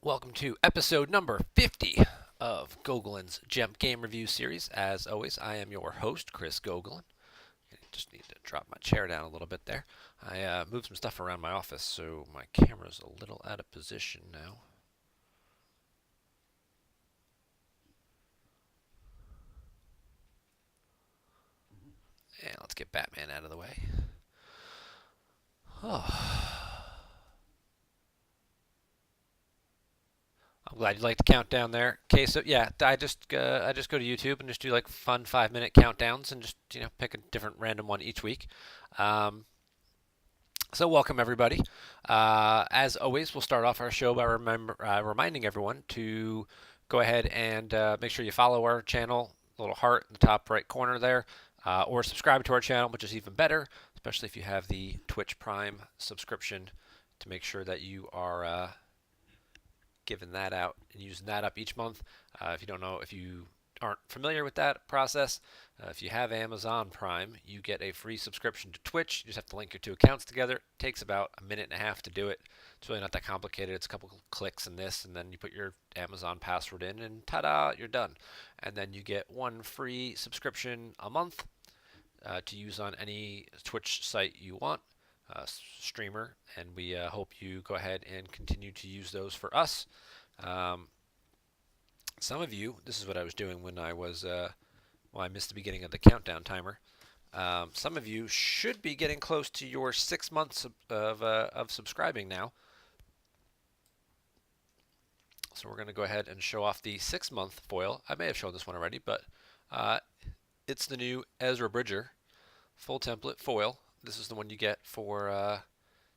Welcome to episode number 50 of Goglin's GEMP game review series. As always, I am your host, Chris Gogolin. I just need to drop my chair down a little bit there. I moved some stuff around my office, so my camera's a little out of position now. And let's get Batman out of the way. Oh, I'm glad you like the countdown there. Okay, so yeah, I just go to YouTube and just do like fun 5 minute countdowns and just pick a different random one each week. Um, So, welcome everybody. As always, we'll start off our show by reminding everyone to go ahead and make sure you follow our channel, little heart in the top right corner there, or subscribe to our channel, which is even better, especially if you have the Twitch Prime subscription to make sure that you are giving that out and using that up each month. If you don't know, if you aren't familiar with that process, if you have Amazon Prime, you get a free subscription to Twitch. You just have to link your two accounts together. It takes about a minute and a half to do it. It's really not that complicated. It's a couple clicks in this, and then you put your Amazon password in, and ta-da, you're done. And then you get one free subscription a month to use on any Twitch site you want, streamer, and we hope you go ahead and continue to use those for us. Um, some of you, this is what I was doing when I missed the beginning of the countdown timer. Some of you should be getting close to your 6 months of subscribing now. So we're going to go ahead and show off the 6 month foil. I may have shown this one already, but uh, it's the new Ezra Bridger full template foil. This is the one you get for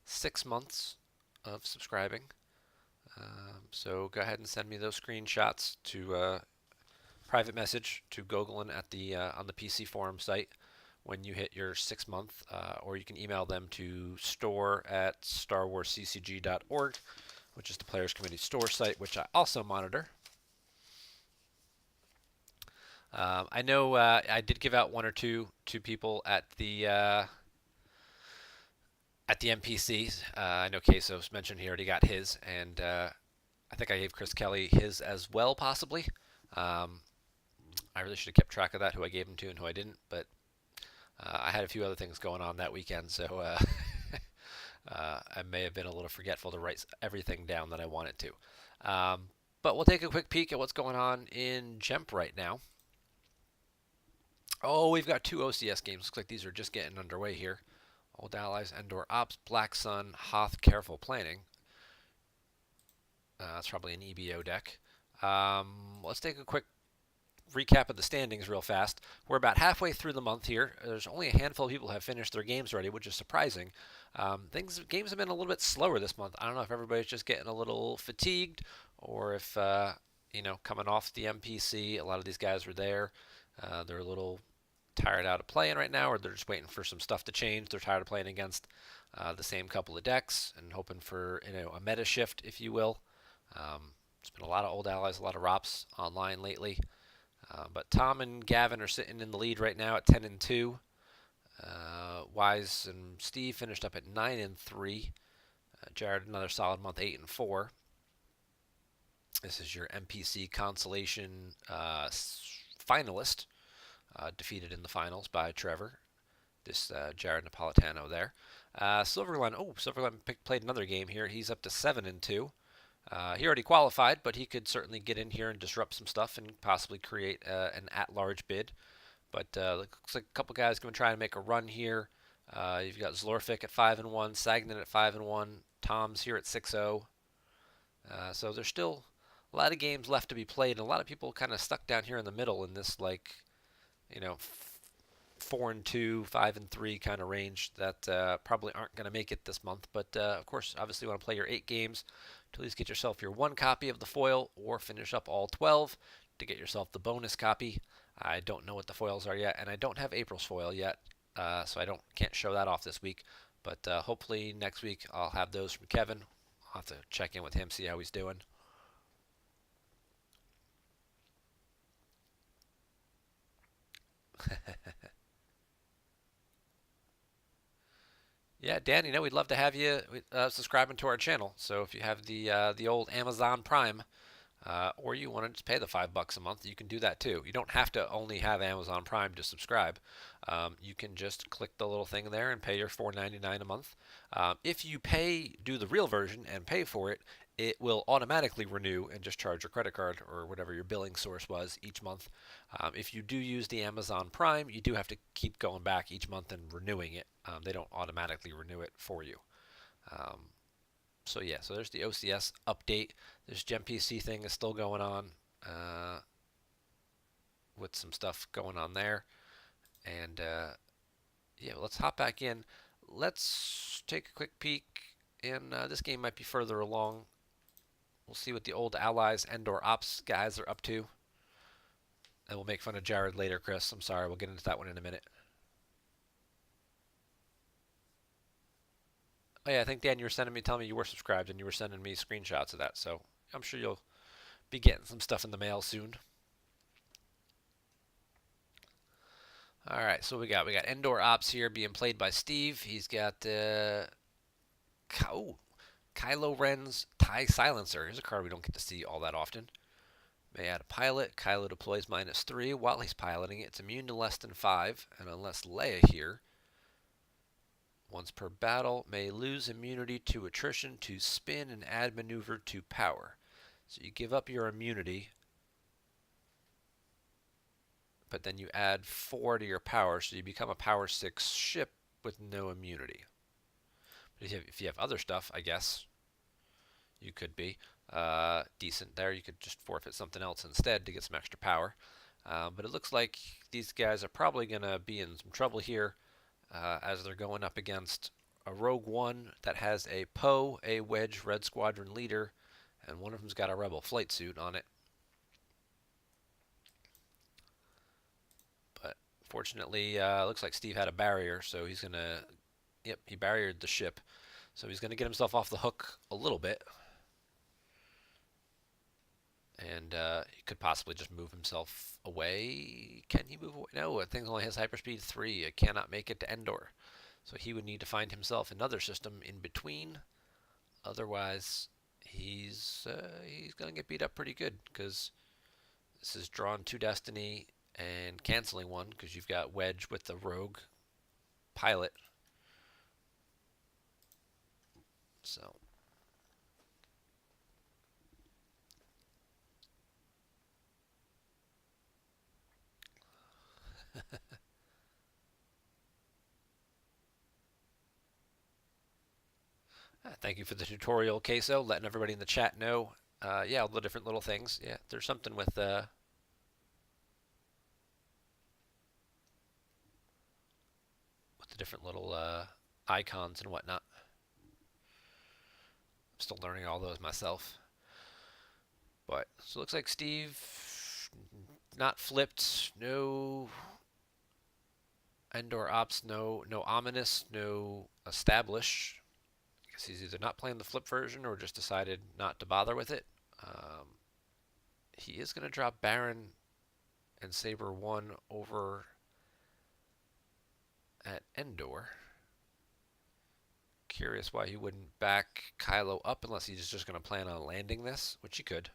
6 months of subscribing. So go ahead and send me those screenshots to private message to Gogolin at the on the PC forum site when you hit your 6 month, or you can email them to store@starwarsccg.org, which is the Players Committee store site, which I also monitor. I know I did give out one or two to people at the NPCs. I know Queso's mentioned he already got his, and I think I gave Chris Kelly his as well, possibly. Um, I really should have kept track of that, who I gave him to and who I didn't, but I had a few other things going on that weekend, so I may have been a little forgetful to write everything down that I wanted to. But we'll take a quick peek at what's going on in GEMP right now. Oh, we've got two OCS games. Looks like these are just getting underway here. Old Allies, Endor Ops, Black Sun, Hoth, Careful Planning. That's probably an EBO deck. Let's take a quick recap of the standings real fast. We're about halfway through the month here. There's only a handful of people who have finished their games already, which is surprising. Games have been a little bit slower this month. I don't know if everybody's just getting a little fatigued, or if coming off the MPC, a lot of these guys were there. They're a little tired out of playing right now, or they're just waiting for some stuff to change. They're tired of playing against the same couple of decks and hoping for a meta shift, if you will. There's been a lot of old allies, a lot of ROPs online lately. But Tom and Gavin are sitting in the lead right now at 10 and 2. Wise and Steve finished up at 9 and 3. Jared another solid month, 8 and 4. This is your MPC consolation finalist, defeated in the finals by Trevor. This Jared Napolitano there. Silverline played another game here. He's up to 7 and 2. He already qualified, but he could certainly get in here and disrupt some stuff and possibly create an at-large bid. But looks like a couple guys going to try to make a run here. You've got Zlorfik at 5 and 1, Sagnan at 5 and 1, Tom's here at 6-0. So there's still a lot of games left to be played, and a lot of people kind of stuck down here in the middle in this 4 and 2, 5 and 3 kind of range that probably aren't going to make it this month. But of course, obviously, you want to play your 8 games to at least get yourself your 1 copy of the foil, or finish up all 12 to get yourself the bonus copy. I don't know what the foils are yet, and I don't have April's foil yet, so can't show that off this week. But hopefully next week I'll have those from Kevin. I'll have to check in with him, see how he's doing. Yeah, Dan, we'd love to have you subscribing to our channel. So if you have the old Amazon Prime, or you want to just pay the $5 a month, you can do that too. You don't have to only have Amazon Prime to subscribe. You can just click the little thing there and pay your $4.99 a month. If you do the real version and pay for it, it will automatically renew and just charge your credit card or whatever your billing source was each month. If you do use the Amazon Prime, you do have to keep going back each month and renewing it. They don't automatically renew it for you. Um, so yeah, so there's the OCS update. This GEMP thing is still going on uh, with some stuff going on there. And yeah, let's hop back in. Let's take a quick peek. And this game might be further along. We'll see what the old allies and/or ops guys are up to. And we'll make fun of Jared later, Chris. I'm sorry. We'll get into that one in a minute. Oh yeah, I think Dan, you were telling me you were subscribed, and you were sending me screenshots of that. So I'm sure you'll be getting some stuff in the mail soon. All right, so we got Endor Ops here being played by Steve. He's got oh, Kylo Ren's TIE Silencer. Here's a card we don't get to see all that often. May add a pilot. Kylo deploys -3 while he's piloting it. It's immune to less than 5, and unless Leia here, once per battle, may lose immunity to attrition to spin and add maneuver to power. So you give up your immunity, but then you add 4 to your power, so you become a power 6 ship with no immunity. But if you have other stuff, I guess you could be decent there. You could just forfeit something else instead to get some extra power. But it looks like these guys are probably going to be in some trouble here as they're going up against a Rogue One that has a Poe, a Wedge Red Squadron leader, and one of them's got a Rebel flight suit on it. But fortunately, looks like Steve had a barrier, so he's going to... Yep, he barriered the ship. So he's going to get himself off the hook a little bit. And he could possibly just move himself away. Can he move away? No, I think only has hyperspeed 3. It cannot make it to Endor. So he would need to find himself another system in between. Otherwise, he's going to get beat up pretty good because this is drawn to Destiny and canceling one because you've got Wedge with the rogue pilot. So thank you for the tutorial, Queso, letting everybody in the chat know. Yeah, all the different little things. Yeah, there's something with the different little icons and whatnot. I'm still learning all those myself. But so it looks like Steve not flipped, no Endor Ops, no ominous, no establish. I guess he's either not playing the flip version or just decided not to bother with it. He is going to drop Baron and Saber 1 over at Endor. Curious why he wouldn't back Kylo up unless he's just going to plan on landing this, which he could.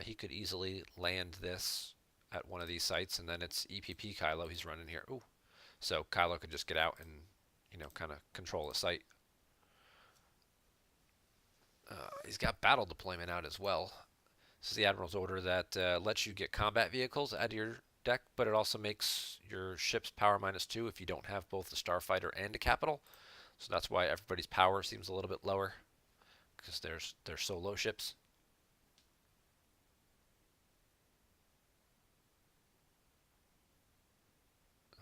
He could easily land this at one of these sites, and then it's EPP Kylo he's running here. Ooh, so Kylo could just get out and, kind of control the site. He's got battle deployment out as well. This is the Admiral's order that lets you get combat vehicles out of your deck, but it also makes your ships power -2 if you don't have both the Starfighter and a Capital. So that's why everybody's power seems a little bit lower, because they're solo ships.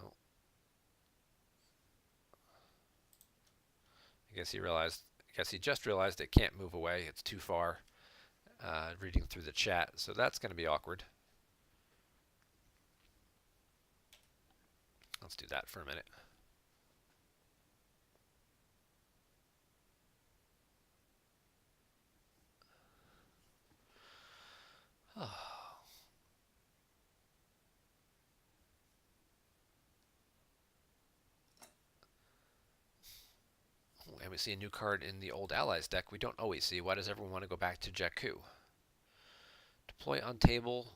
Oh, I guess he realized. I guess he just realized it can't move away. It's too far. Reading through the chat, so that's going to be awkward. Let's do that for a minute. And we see a new card in the old allies deck we don't always see. Why does everyone want to go back to Jakku? Deploy on table.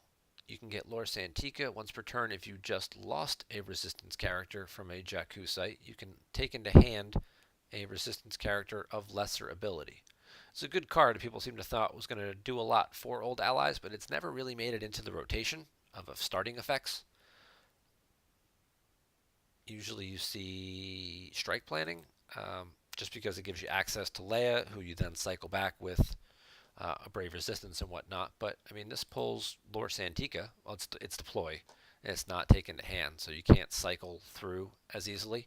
You can get Lore Santika once per turn. If you just lost a resistance character from a Jakku site, you can take into hand a resistance character of lesser ability. It's a good card people seem to thought was going to do a lot for old allies, but it's never really made it into the rotation of starting effects. Usually you see strike planning, just because it gives you access to Leia, who you then cycle back with a Brave Resistance and whatnot. But I mean, this pulls Lore Santika. Well, it's deploy, and it's not taken to hand, so you can't cycle through as easily.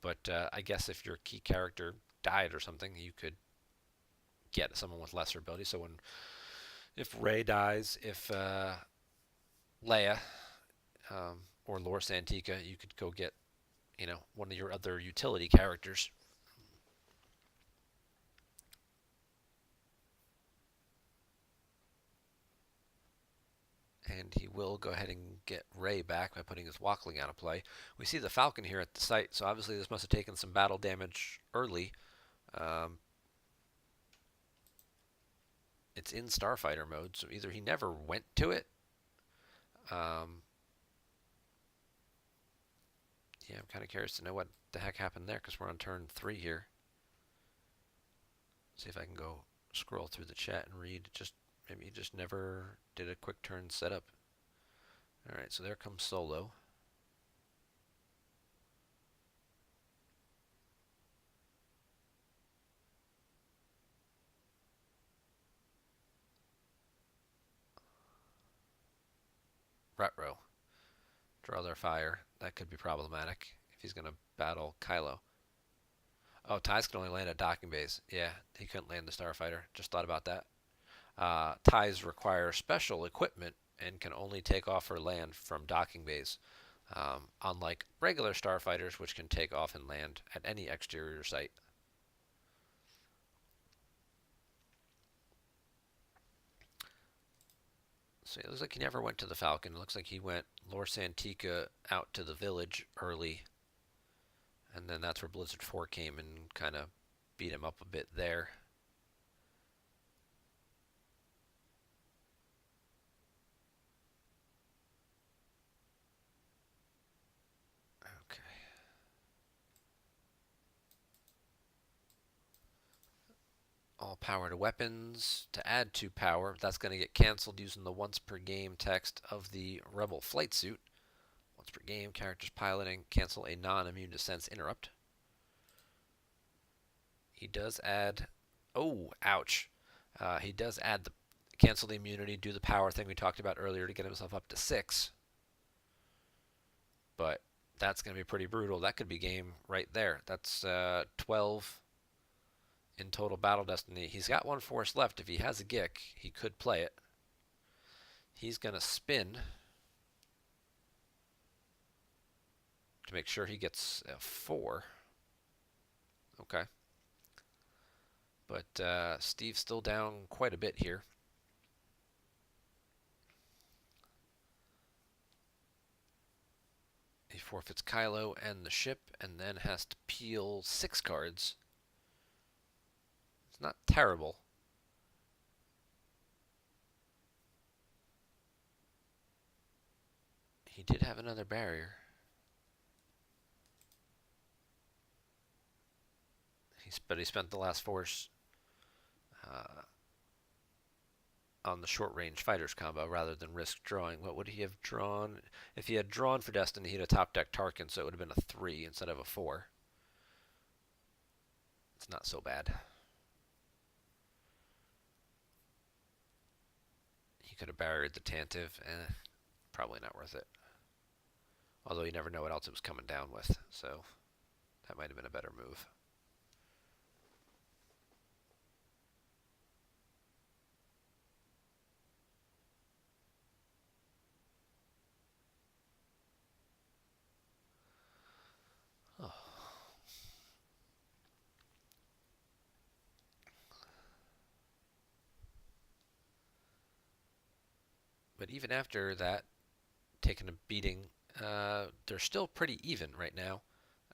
But I guess if your key character died or something, you could get someone with lesser ability. So if Rey dies, if Leia or Lore Santika, you could go get one of your other utility characters. And he will go ahead and get Rey back by putting his Walkling out of play. We see the Falcon here at the site, so obviously this must have taken some battle damage early. It's in Starfighter mode, so either he never went to it. Yeah, I'm kind of curious to know what the heck happened there, because we're on turn 3 here. See if I can go scroll through the chat and read. Maybe he just never did a quick turn setup. Alright, so there comes Solo. Retro. Draw their fire. That could be problematic if he's going to battle Kylo. Oh, Ties can only land at docking bays. Yeah, he couldn't land the Starfighter. Just thought about that. Ties require special equipment and can only take off or land from docking bays, unlike regular starfighters, which can take off and land at any exterior site. So it looks like he never went to the Falcon. It looks like he went Lore Santika out to the village early, and then that's where Blizzard 4 came and kind of beat him up a bit there. All power to weapons. To add 2 power, that's going to get canceled using the once per game text of the Rebel flight suit. Once per game, characters piloting cancel a non-immune to sense interrupt. He does add... Oh, ouch. He does add the cancel the immunity, do the power thing we talked about earlier to get himself up to 6. But that's going to be pretty brutal. That could be game right there. That's 12 in total battle destiny. He's got 1 force left. If he has a Gick, he could play it. He's going to spin to make sure he gets a 4. Okay. But Steve's still down quite a bit here. He forfeits Kylo and the ship, and then has to peel 6 cards. It's not terrible. He did have another barrier. But he spent the last force on the short-range fighters combo rather than risk drawing. What would he have drawn? If he had drawn for Destiny, he'd have top-decked Tarkin, so it would have been a 3 instead of a 4. It's not so bad. He could have barriered the Tantive. Probably not worth it. Although you never know what else it was coming down with, so that might have been a better move. Oh. But even after that, taking a beating, they're still pretty even right now.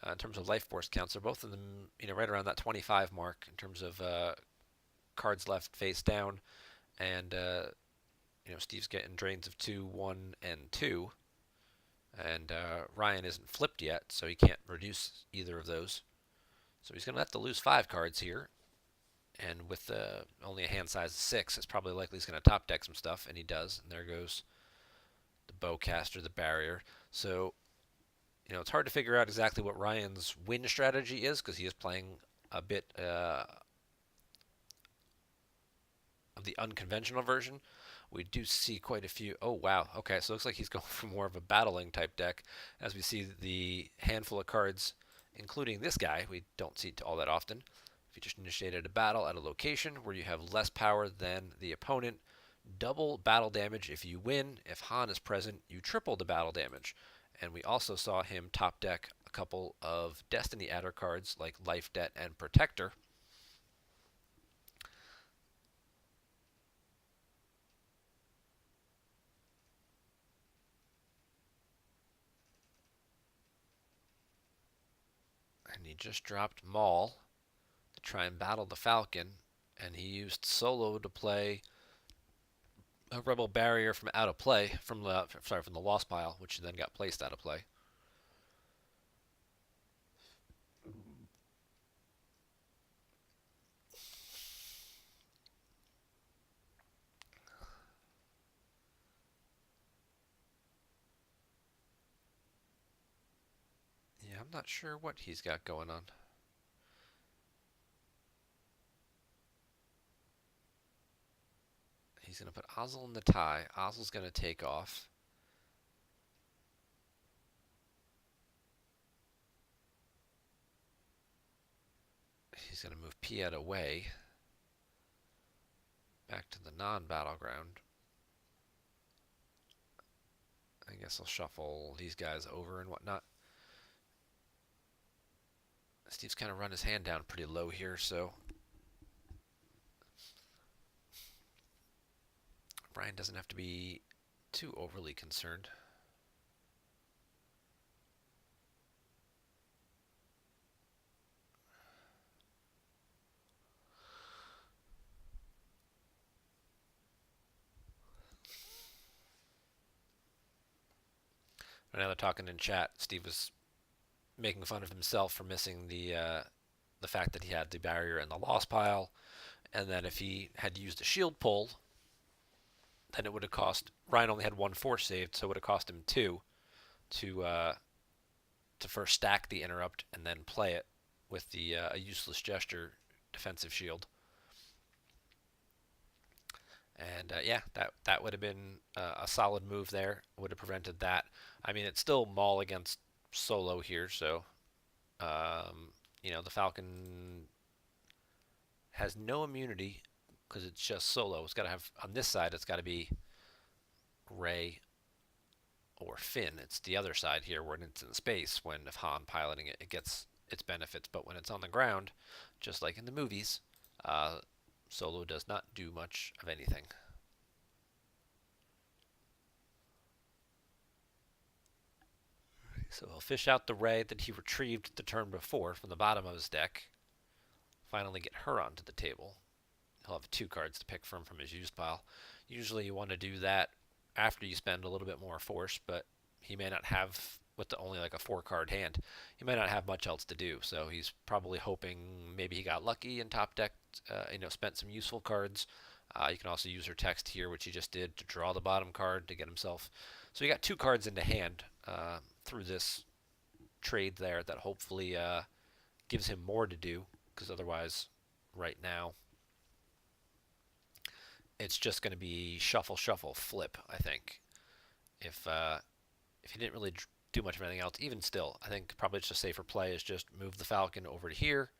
in terms of life force counts. They're both in the right around that 25 mark in terms of cards left face down, and Steve's getting drains of 2, 1, and 2, and Ryan isn't flipped yet, so he can't reduce either of those. So he's going to have to lose 5 cards here, and with only a hand size of 6, it's probably likely he's going to top deck some stuff, and he does. And there goes the bowcaster, the barrier. So it's hard to figure out exactly what Ryan's win strategy is because he is playing a bit of the unconventional version. We do see quite a few. Oh, wow. Okay, so it looks like he's going for more of a battling type deck as we see the handful of cards, including this guy, we don't see all that often. If you just initiated a battle at a location where you have less power than the opponent, double battle damage if you win. If Han is present, you triple the battle damage. And we also saw him top deck a couple of Destiny adder cards like Life Debt and Protector. And he just dropped Maul to try and battle the Falcon. And he used Solo to play a Rebel Barrier from out of play, from the Lost Pile, which then got placed out of play. Yeah, I'm not sure what he's got going on. He's going to put Ozzel in the tie. Ozzel's going to take off. He's going to move Piet away. Back to the non-battleground. I guess I'll shuffle these guys over and whatnot. Steve's kind of run his hand down pretty low here, so Brian doesn't have to be too overly concerned. Right now they're talking in chat. Steve was making fun of himself for missing the fact that he had the barrier in the lost pile, and then if he had used a shield pull, then it would have cost Ryan only had 1 force saved, so it would have cost him 2 to first stack the interrupt and then play it with the useless gesture defensive shield. And yeah, that would have been a solid move there. Would have prevented that. I mean, it's still Maul against Solo here, so the Falcon has no immunity because it's just Solo. It's got to have on this side. It's got to be Rey or Finn. It's the other side here where it's in space. When if Han piloting it, it gets its benefits, but when it's on the ground, just like in the movies, Solo does not do much of anything. So he'll fish out the Rey that he retrieved the turn before from the bottom of his deck. Finally get her onto the table. He'll have 2 cards to pick from his used pile. Usually you want to do that after you spend a little bit more force, but he may not have, with only like a 4-card hand, he may not have much else to do. So he's probably hoping maybe he got lucky and top decked, spent some useful cards. You can also use her text here, which he just did, to draw the bottom card to get himself. So he got 2 cards into hand through this trade there that hopefully gives him more to do, because otherwise, right now, it's just going to be shuffle, shuffle, flip. I think if he didn't really do much of anything else, even still, I think probably just a safer play is just move the Falcon over to here,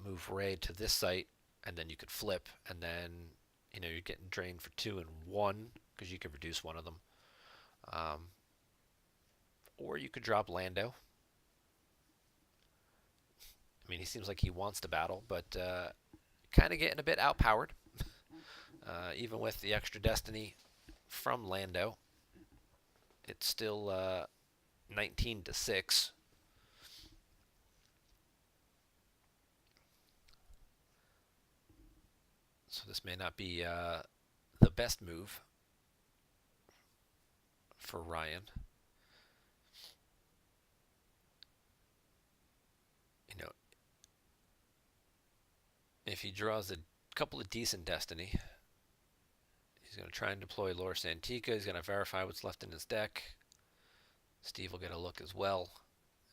move Rey to this site, and then you could flip, and then you're getting drained for 2 and 1 because you could reduce one of them, or you could drop Lando. I mean, he seems like he wants to battle, but kind of getting a bit outpowered. Even with the extra Destiny from Lando, it's still 19 to 6. So this may not be the best move for Ryan. You know, if he draws a couple of decent Destiny, he's going to try and deploy Lore Santika. He's going to verify what's left in his deck. Steve will get a look as well,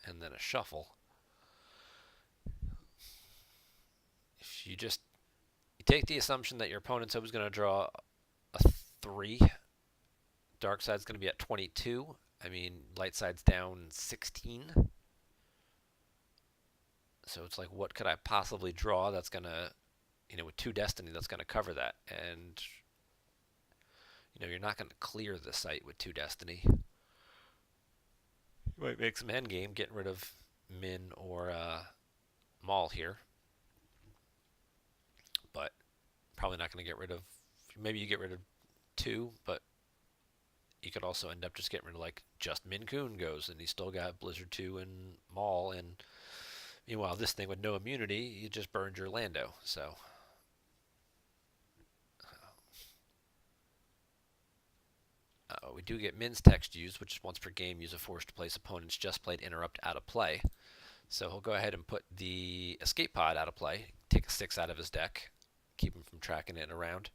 and then a shuffle. If you take the assumption that your opponent's always going to draw a 3, dark side's going to be at 22. I mean, light side's down 16. So it's like, what could I possibly draw that's going to, with 2 Destiny, that's going to cover that? And, you're not going to clear the site with 2 Destiny. You might make some endgame, getting rid of Min or Maul here. But probably not going to get rid of, maybe you get rid of 2, but you could also end up just getting rid of like just Min Kun goes, and he's still got Blizzard 2 and Maul, and meanwhile this thing with no immunity, you just burned your Lando. So we do get Min's text used, which is once per game, use a force to place opponent's just played interrupt out of play. So he'll go ahead and put the escape pod out of play, take a 6 out of his deck, keep him from tracking it around.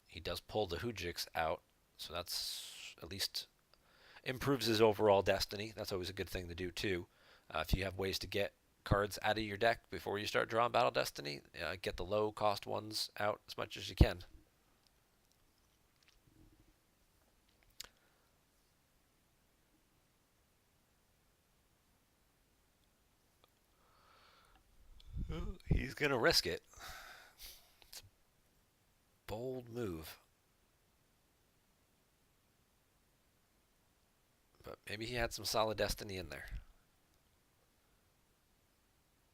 He does pull the Hujix out, so that's at least improves his overall destiny. That's always a good thing to do too. If you have ways to get cards out of your deck before you start drawing Battle Destiny, get the low cost ones out as much as you can. He's going to risk it. It's a bold move. But maybe he had some solid destiny in there.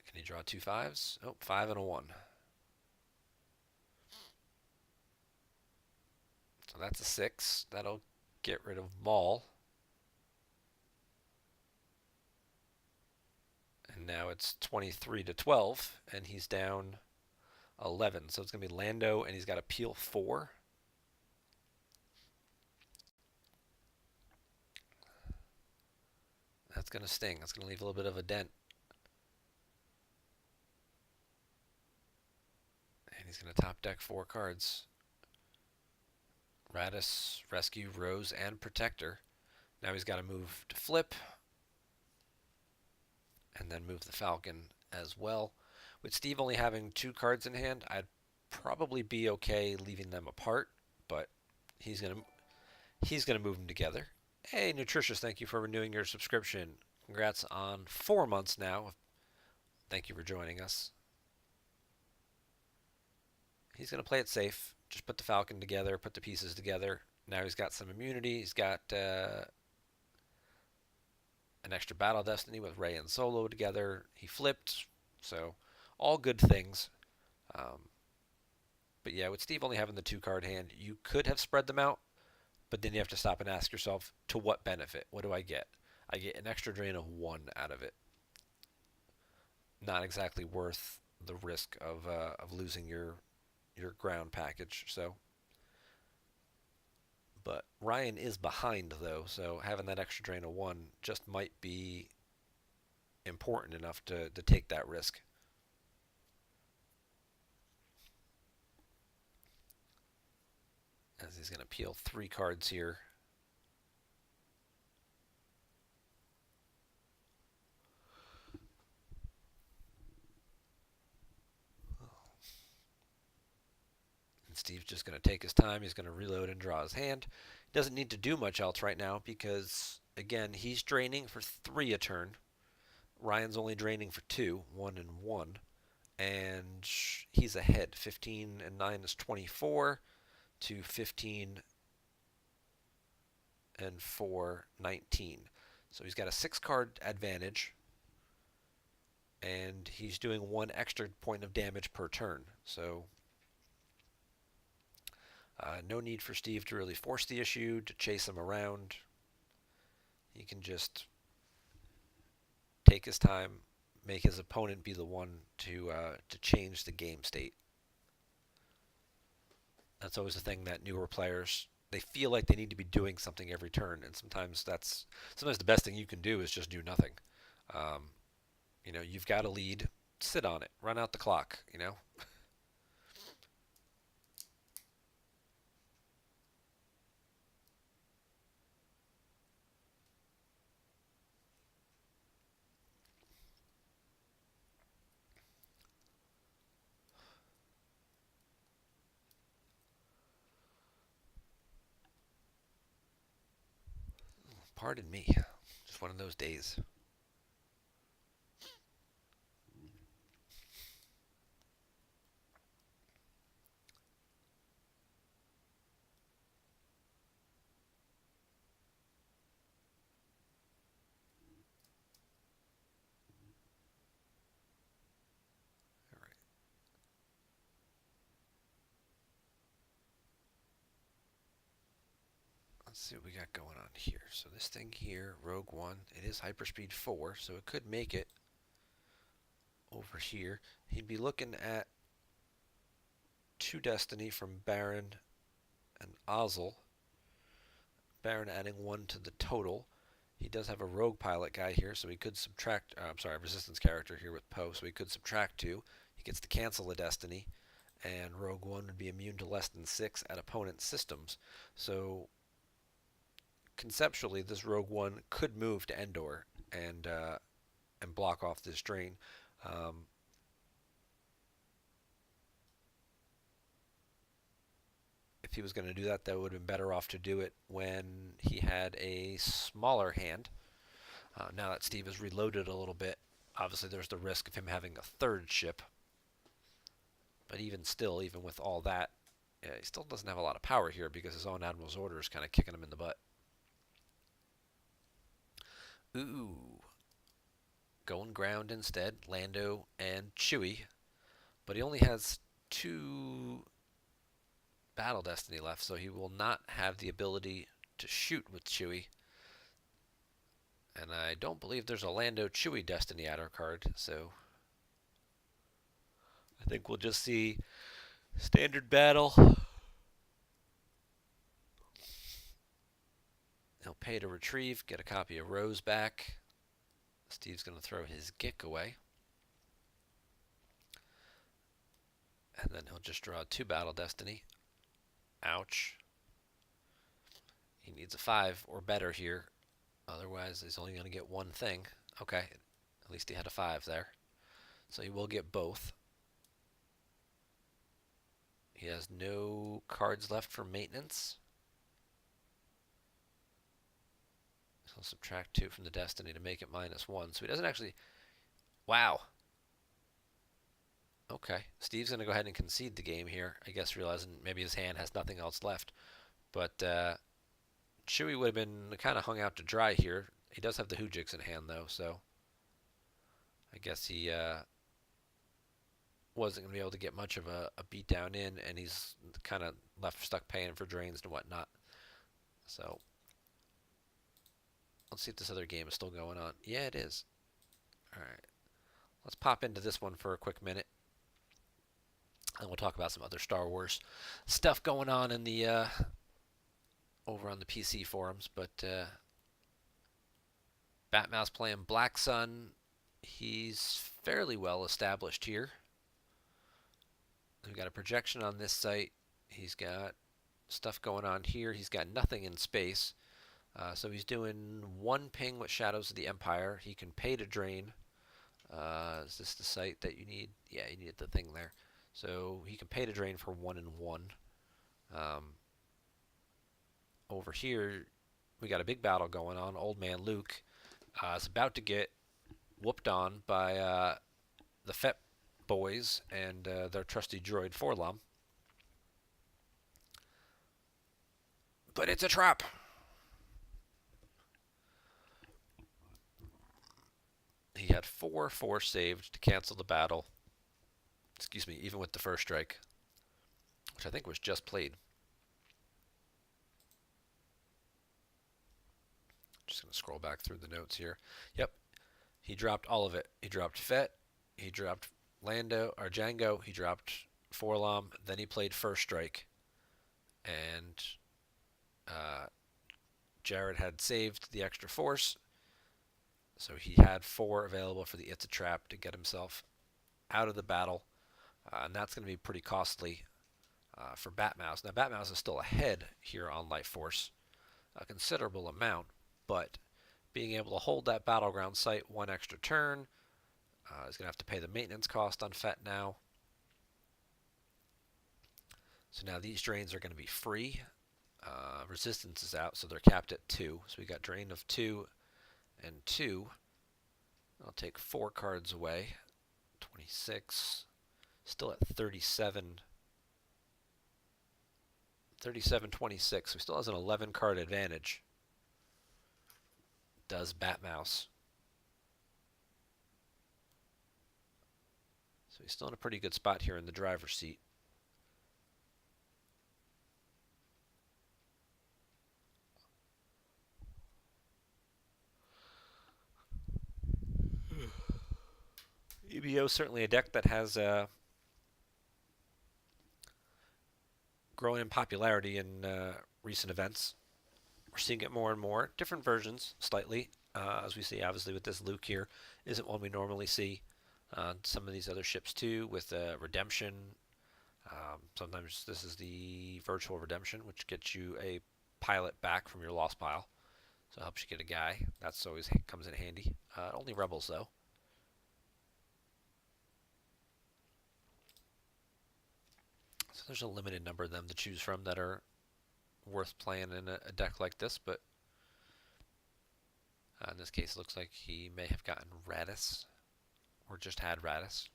Can he draw 2 5s? Oh, 5 and a 1. So that's a 6. That'll get rid of Maul. And now it's 23 to 12, and he's down 11. So it's going to be Lando, and he's got a peel 4. That's going to sting. That's going to leave a little bit of a dent. And he's going to top deck 4 cards. Radis, Rescue, Rose, and Protector. Now he's got to move to flip. And then move the Falcon as well. With Steve only having 2 cards in hand, I'd probably be okay leaving them apart. But he's going to move them together. Hey, Nutritious, thank you for renewing your subscription. Congrats on 4 months now. Thank you for joining us. He's going to play it safe. Just put the Falcon together, put the pieces together. Now he's got some immunity. He's got an extra Battle Destiny with Rey and Solo together. He flipped, so all good things. But yeah, with Steve only having the 2 card hand, you could have spread them out, but then you have to stop and ask yourself, to what benefit? What do I get? I get an extra drain of 1 out of it. Not exactly worth the risk of losing your ground package. So, but Ryan is behind though, so having that extra drain of 1 just might be important enough to take that risk. As he's going to peel 3 cards here. Steve's just going to take his time. He's going to reload and draw his hand. He doesn't need to do much else right now because, again, he's draining for 3 a turn. Ryan's only draining for 2, 1 and 1. And he's ahead. 15 and 9 is 24 to 15 and 4, 19. So he's got a 6 card advantage. And he's doing 1 extra point of damage per turn. So no need for Steve to really force the issue, to chase him around. He can just take his time, make his opponent be the one to change the game state. That's always the thing that newer players, they feel like they need to be doing something every turn, and sometimes the best thing you can do is just do nothing. Um, you've got a lead, sit on it, run out the clock. Pardon me, just one of those days. All right, let's see what we got going on here. So this thing here, Rogue One, it is hyperspeed 4, so it could make it over here. He'd be looking at 2 Destiny from Baron and Ozzel. Baron adding 1 to the total. He does have a rogue pilot guy here, so he could subtract. I'm sorry, resistance character here with Poe, so he could subtract 2. He gets to cancel a Destiny, and Rogue One would be immune to less than 6 at opponent systems. So conceptually, this Rogue One could move to Endor and block off this drain. Um, if he was going to do that, that would have been better off to do it when he had a smaller hand. Now that Steve has reloaded a little bit, obviously there's the risk of him having a third ship. But even still, even with all that, he still doesn't have a lot of power here because his own Admiral's Order is kind of kicking him in the butt. Ooh. Going ground instead, Lando and Chewie. But he only has 2 Battle Destiny left, so he will not have the ability to shoot with Chewie. And I don't believe there's a Lando Chewie Destiny adder card, so I think we'll just see standard battle. He'll pay to retrieve, get a copy of Rose back. Steve's going to throw his Gick away. And then he'll just draw 2 Battle Destiny. Ouch. He needs a 5 or better here. Otherwise, he's only going to get 1 thing. Okay, at least he had a 5 there. So he will get both. He has no cards left for maintenance. He'll subtract 2 from the Destiny to make it -1. So he doesn't actually... Wow. Okay. Steve's going to go ahead and concede the game here. I guess realizing maybe his hand has nothing else left. But Chewie would have been kind of hung out to dry here. He does have the Hoojiks in hand, though, so I guess he wasn't going to be able to get much of a beat down in, and he's kind of left stuck paying for drains and whatnot. So let's see if this other game is still going on. Yeah, it is. All right. Let's pop into this one for a quick minute, and we'll talk about some other Star Wars stuff going on in the over on the PC forums. But Batmouse playing Black Sun. He's fairly well established here. We've got a projection on this site. He's got stuff going on here. He's got nothing in space. So he's doing 1 ping with Shadows of the Empire. He can pay to drain. Is this the site that you need? Yeah, you need the thing there. So he can pay to drain for 1 and 1. Over here, we got a big battle going on. Old Man Luke is about to get whooped on by the Fett boys and their trusty droid Forlom. But it's a trap. He had 4 force saved to cancel the battle. Excuse me, even with the first strike, which I think was just played. Just going to scroll back through the notes here. Yep, he dropped all of it. He dropped Fett, he dropped Lando or Django, he dropped Forlom, then he played first strike. and uh, Jared had saved the extra force, so he had 4 available for the It's a Trap to get himself out of the battle, and that's going to be pretty costly for Batmouse. Now, Batmouse is still ahead here on Life Force, a considerable amount, but being able to hold that battleground site 1 extra turn is going to have to pay the maintenance cost on Fett now. So now these drains are going to be free. Resistance is out, so they're capped at 2. So we got drain of 2 and 2. I'll take 4 cards away. 26. Still at 37. 37-26. So he still has an 11 card advantage. Does Batmouse. So he's still in a pretty good spot here in the driver's seat. EBO is certainly a deck that has grown in popularity in recent events. We're seeing it more and more. Different versions, slightly, as we see obviously with this Luke here. Isn't one we normally see. Some of these other ships too, with Redemption. Sometimes this is the Virtual Redemption, which gets you a pilot back from your lost pile. So it helps you get a guy. That's always comes in handy. Only Rebels, though. So there's a limited number of them to choose from that are worth playing in a deck like this, but in this case, it looks like he may have gotten Radis, or just had Radis.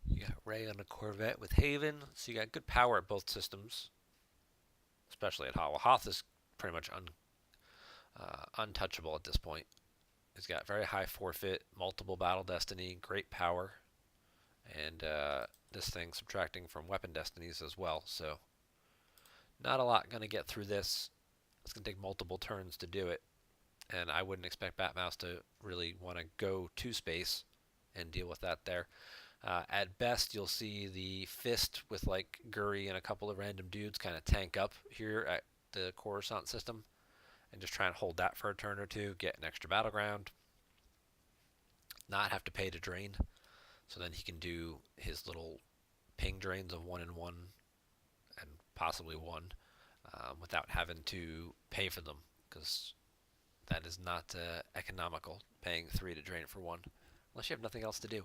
You got Ray on a Corvette with Haven, so you got good power at both systems, especially at Hoth. Well, Hoth is pretty much untouchable at this point. He's got very high forfeit, multiple battle destiny, great power, and this thing subtracting from weapon destinies as well, so not a lot going to get through this. It's going to take multiple turns to do it, and I wouldn't expect Batmouse to really want to go to space and deal with that there. At best, you'll see the Fist with like Guri and a couple of random dudes kind of tank up here at the Coruscant system and just try and hold that for a turn or two, get an extra battleground, not have to pay to drain, so then he can do his little ping drains of 1 and 1 and possibly 1 without having to pay for them, because that is not economical, paying 3 to drain for 1, unless you have nothing else to do.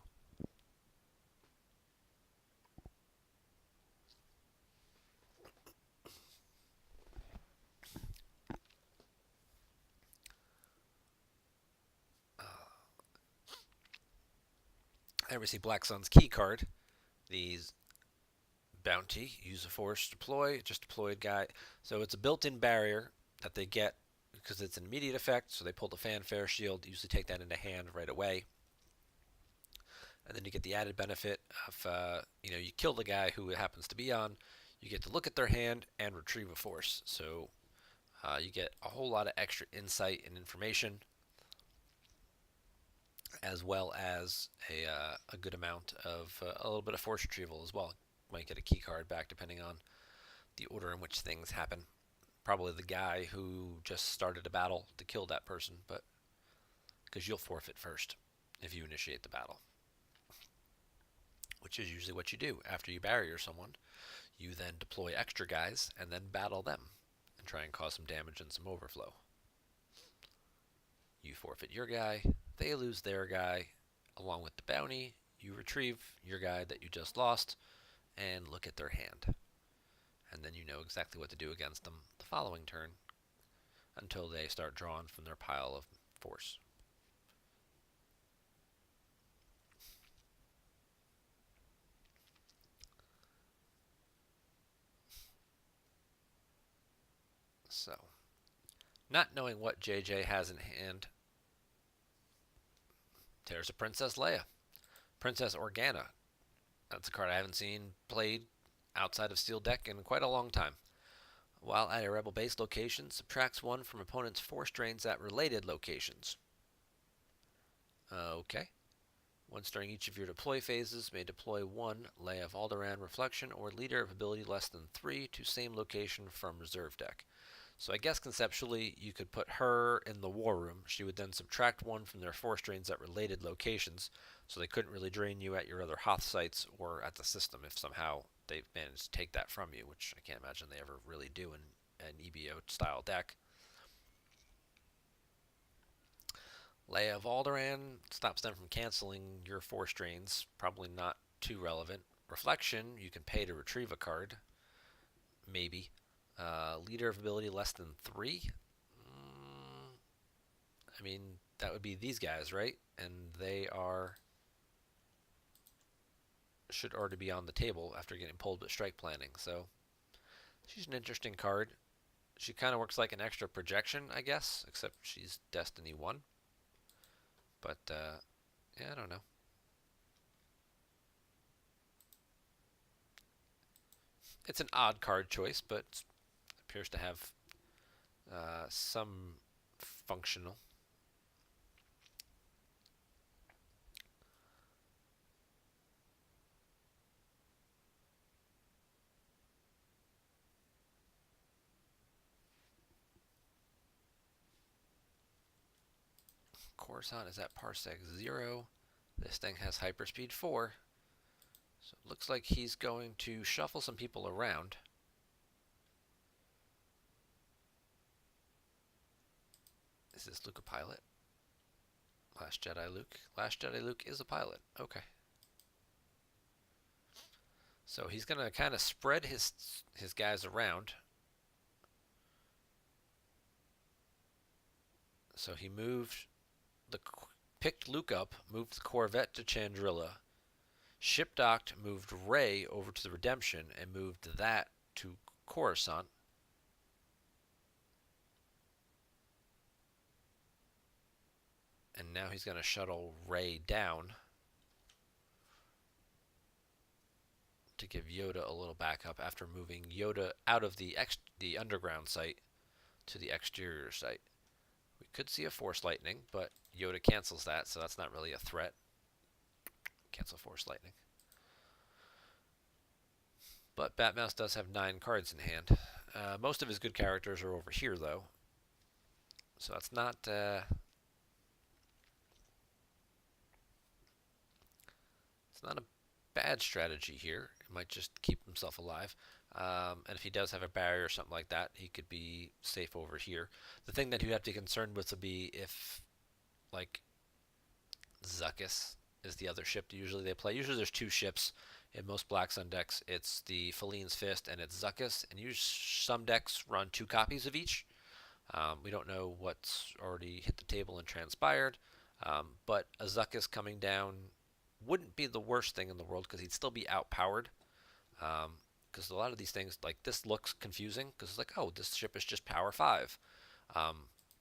There we see Black Sun's key card. These bounty, use a force, deploy, just deployed guy. So it's a built-in barrier that they get because it's an immediate effect. So they pull the fanfare shield, usually take that into hand right away. And then you get the added benefit of, you kill the guy who it happens to be on, you get to look at their hand and retrieve a force. So you get a whole lot of extra insight and information, as well as a good amount of a little bit of force retrieval as well. Might get a key card back depending on the order in which things happen. Probably the guy who just started a battle to kill that person, but because you'll forfeit first if you initiate the battle, which is usually what you do after you barrier someone. You then deploy extra guys and then battle them and try and cause some damage and some overflow. You forfeit your guy, they lose their guy. Along with the bounty, you retrieve your guy that you just lost and look at their hand. And then you know exactly what to do against them the following turn until they start drawing from their pile of force. So, not knowing what JJ has in hand, there's a Princess Leia. Princess Organa. That's a card I haven't seen played outside of Steel Deck in quite a long time. While at a Rebel base location, subtracts 1 from opponent's force drains at related locations. Okay. Once during each of your deploy phases, may deploy one Leia of Alderaan Reflection or Leader of ability less than 3 to same location from reserve deck. So I guess conceptually you could put her in the war room. She would then subtract one from their force drains at related locations, so they couldn't really drain you at your other Hoth sites or at the system if somehow they managed to take that from you, which I can't imagine they ever really do in an EBO style deck. Leia of Alderaan stops them from canceling your force drains. Probably not too relevant. Reflection, you can pay to retrieve a card. Maybe. Leader of ability less than 3. I mean, that would be these guys, right? And they are should already be on the table after getting pulled with strike planning. So she's an interesting card. She kind of works like an extra projection, I guess, except she's Destiny 1. But, yeah, I don't know. It's an odd card choice, but it appears to have some functional. Coruscant is at Parsec 0. This thing has hyperspeed 4. So it looks like he's going to shuffle some people around. Is this Luke a pilot? Last Jedi Luke. Last Jedi Luke is a pilot. Okay. So he's going to kind of spread his guys around. So he picked Luke up, moved the Corvette to Chandrilla, ship docked, moved Rey over to the Redemption, and moved that to Coruscant. And now he's going to shuttle Rey down to give Yoda a little backup after moving Yoda out of the underground site to the exterior site. We could see a Force Lightning, but Yoda cancels that, so that's not really a threat. Cancel Force Lightning. But Batmouse does have 9 cards in hand. Most of his good characters are over here, though. So that's not... it's not a bad strategy here. He might just keep himself alive. And if he does have a barrier or something like that, he could be safe over here. The thing that you have to be concerned with would be if, like, Zuckuss is the other ship usually they play. Usually there's 2 ships in most Black Sun decks. It's the Falene's Fist and it's Zuckuss. And usually some decks run 2 copies of each. We don't know what's already hit the table and transpired. But a Zuckuss coming down wouldn't be the worst thing in the world because he'd still be outpowered. Because a lot of these things, like this looks confusing because it's like, oh, this ship is just power 5.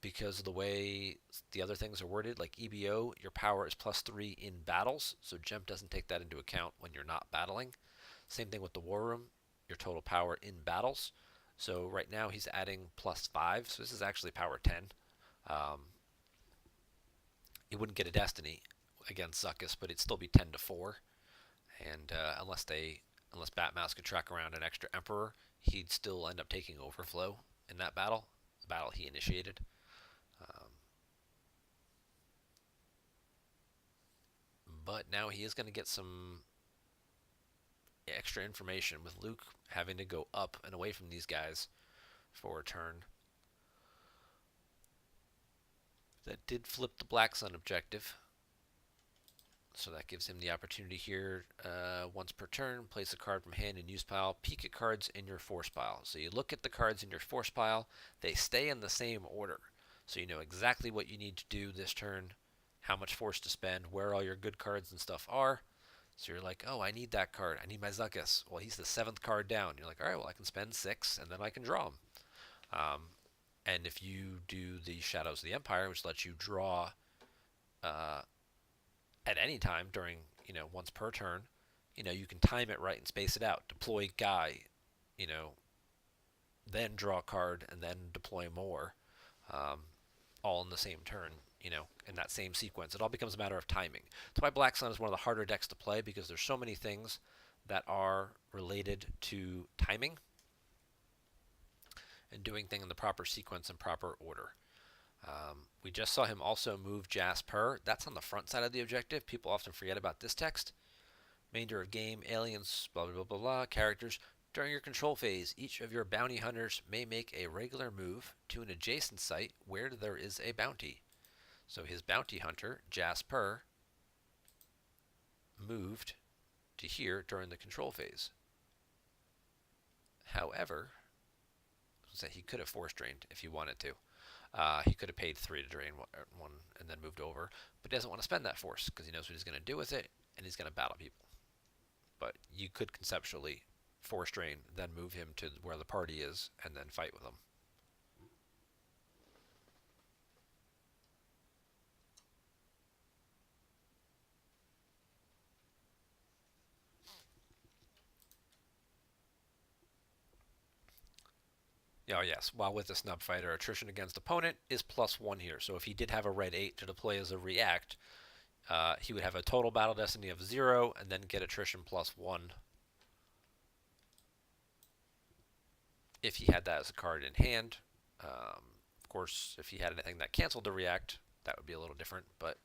Because of the way the other things are worded, like EBO, your power is +3 in battles, so GEMP doesn't take that into account when you're not battling. Same thing with the War Room, your total power in battles. So right now he's adding +5, so this is actually power 10. He wouldn't get a Destiny against Zuckuss, but it'd still be 10-4. And unless Batmouse could track around an extra Emperor, he'd still end up taking Overflow in that battle, the battle he initiated. But now he is going to get some extra information with Luke having to go up and away from these guys for a turn. That did flip the Black Sun objective. So that gives him the opportunity here, once per turn, place a card from hand in use pile, peek at cards in your force pile. So you look at the cards in your force pile, they stay in the same order. So you know exactly what you need to do this turn, how much force to spend, where all your good cards and stuff are. So you're like, oh, I need that card. I need my Zuckuss. Well, he's the 7th card down. You're like, all right, well, I can spend 6, and then I can draw him. And if you do the Shadows of the Empire, which lets you draw at any time during, once per turn, you can time it right and space it out. Deploy Guy, then draw a card, and then deploy more, all in the same turn. in that same sequence. It all becomes a matter of timing. That's why Black Sun is one of the harder decks to play because there's so many things that are related to timing and doing things in the proper sequence and proper order. We just saw him also move Jasper. That's on the front side of the objective. People often forget about this text. Remainder of game, aliens, blah, blah, blah, blah, blah, characters. During your control phase, each of your bounty hunters may make a regular move to an adjacent site where there is a bounty. So his bounty hunter, Jasper, moved to here during the control phase. However, he could have force drained if he wanted to. He could have paid 3 to drain one and then moved over, but he doesn't want to spend that force because he knows what he's going to do with it, and he's going to battle people. But you could conceptually force drain, then move him to where the party is, and then fight with him. Oh yes, while with the snub fighter, attrition against opponent is +1 here. So if he did have a red 8 to deploy as a react, he would have a total battle destiny of 0 and then get attrition +1 if he had that as a card in hand. Of course, if he had anything that canceled the react, that would be a little different. But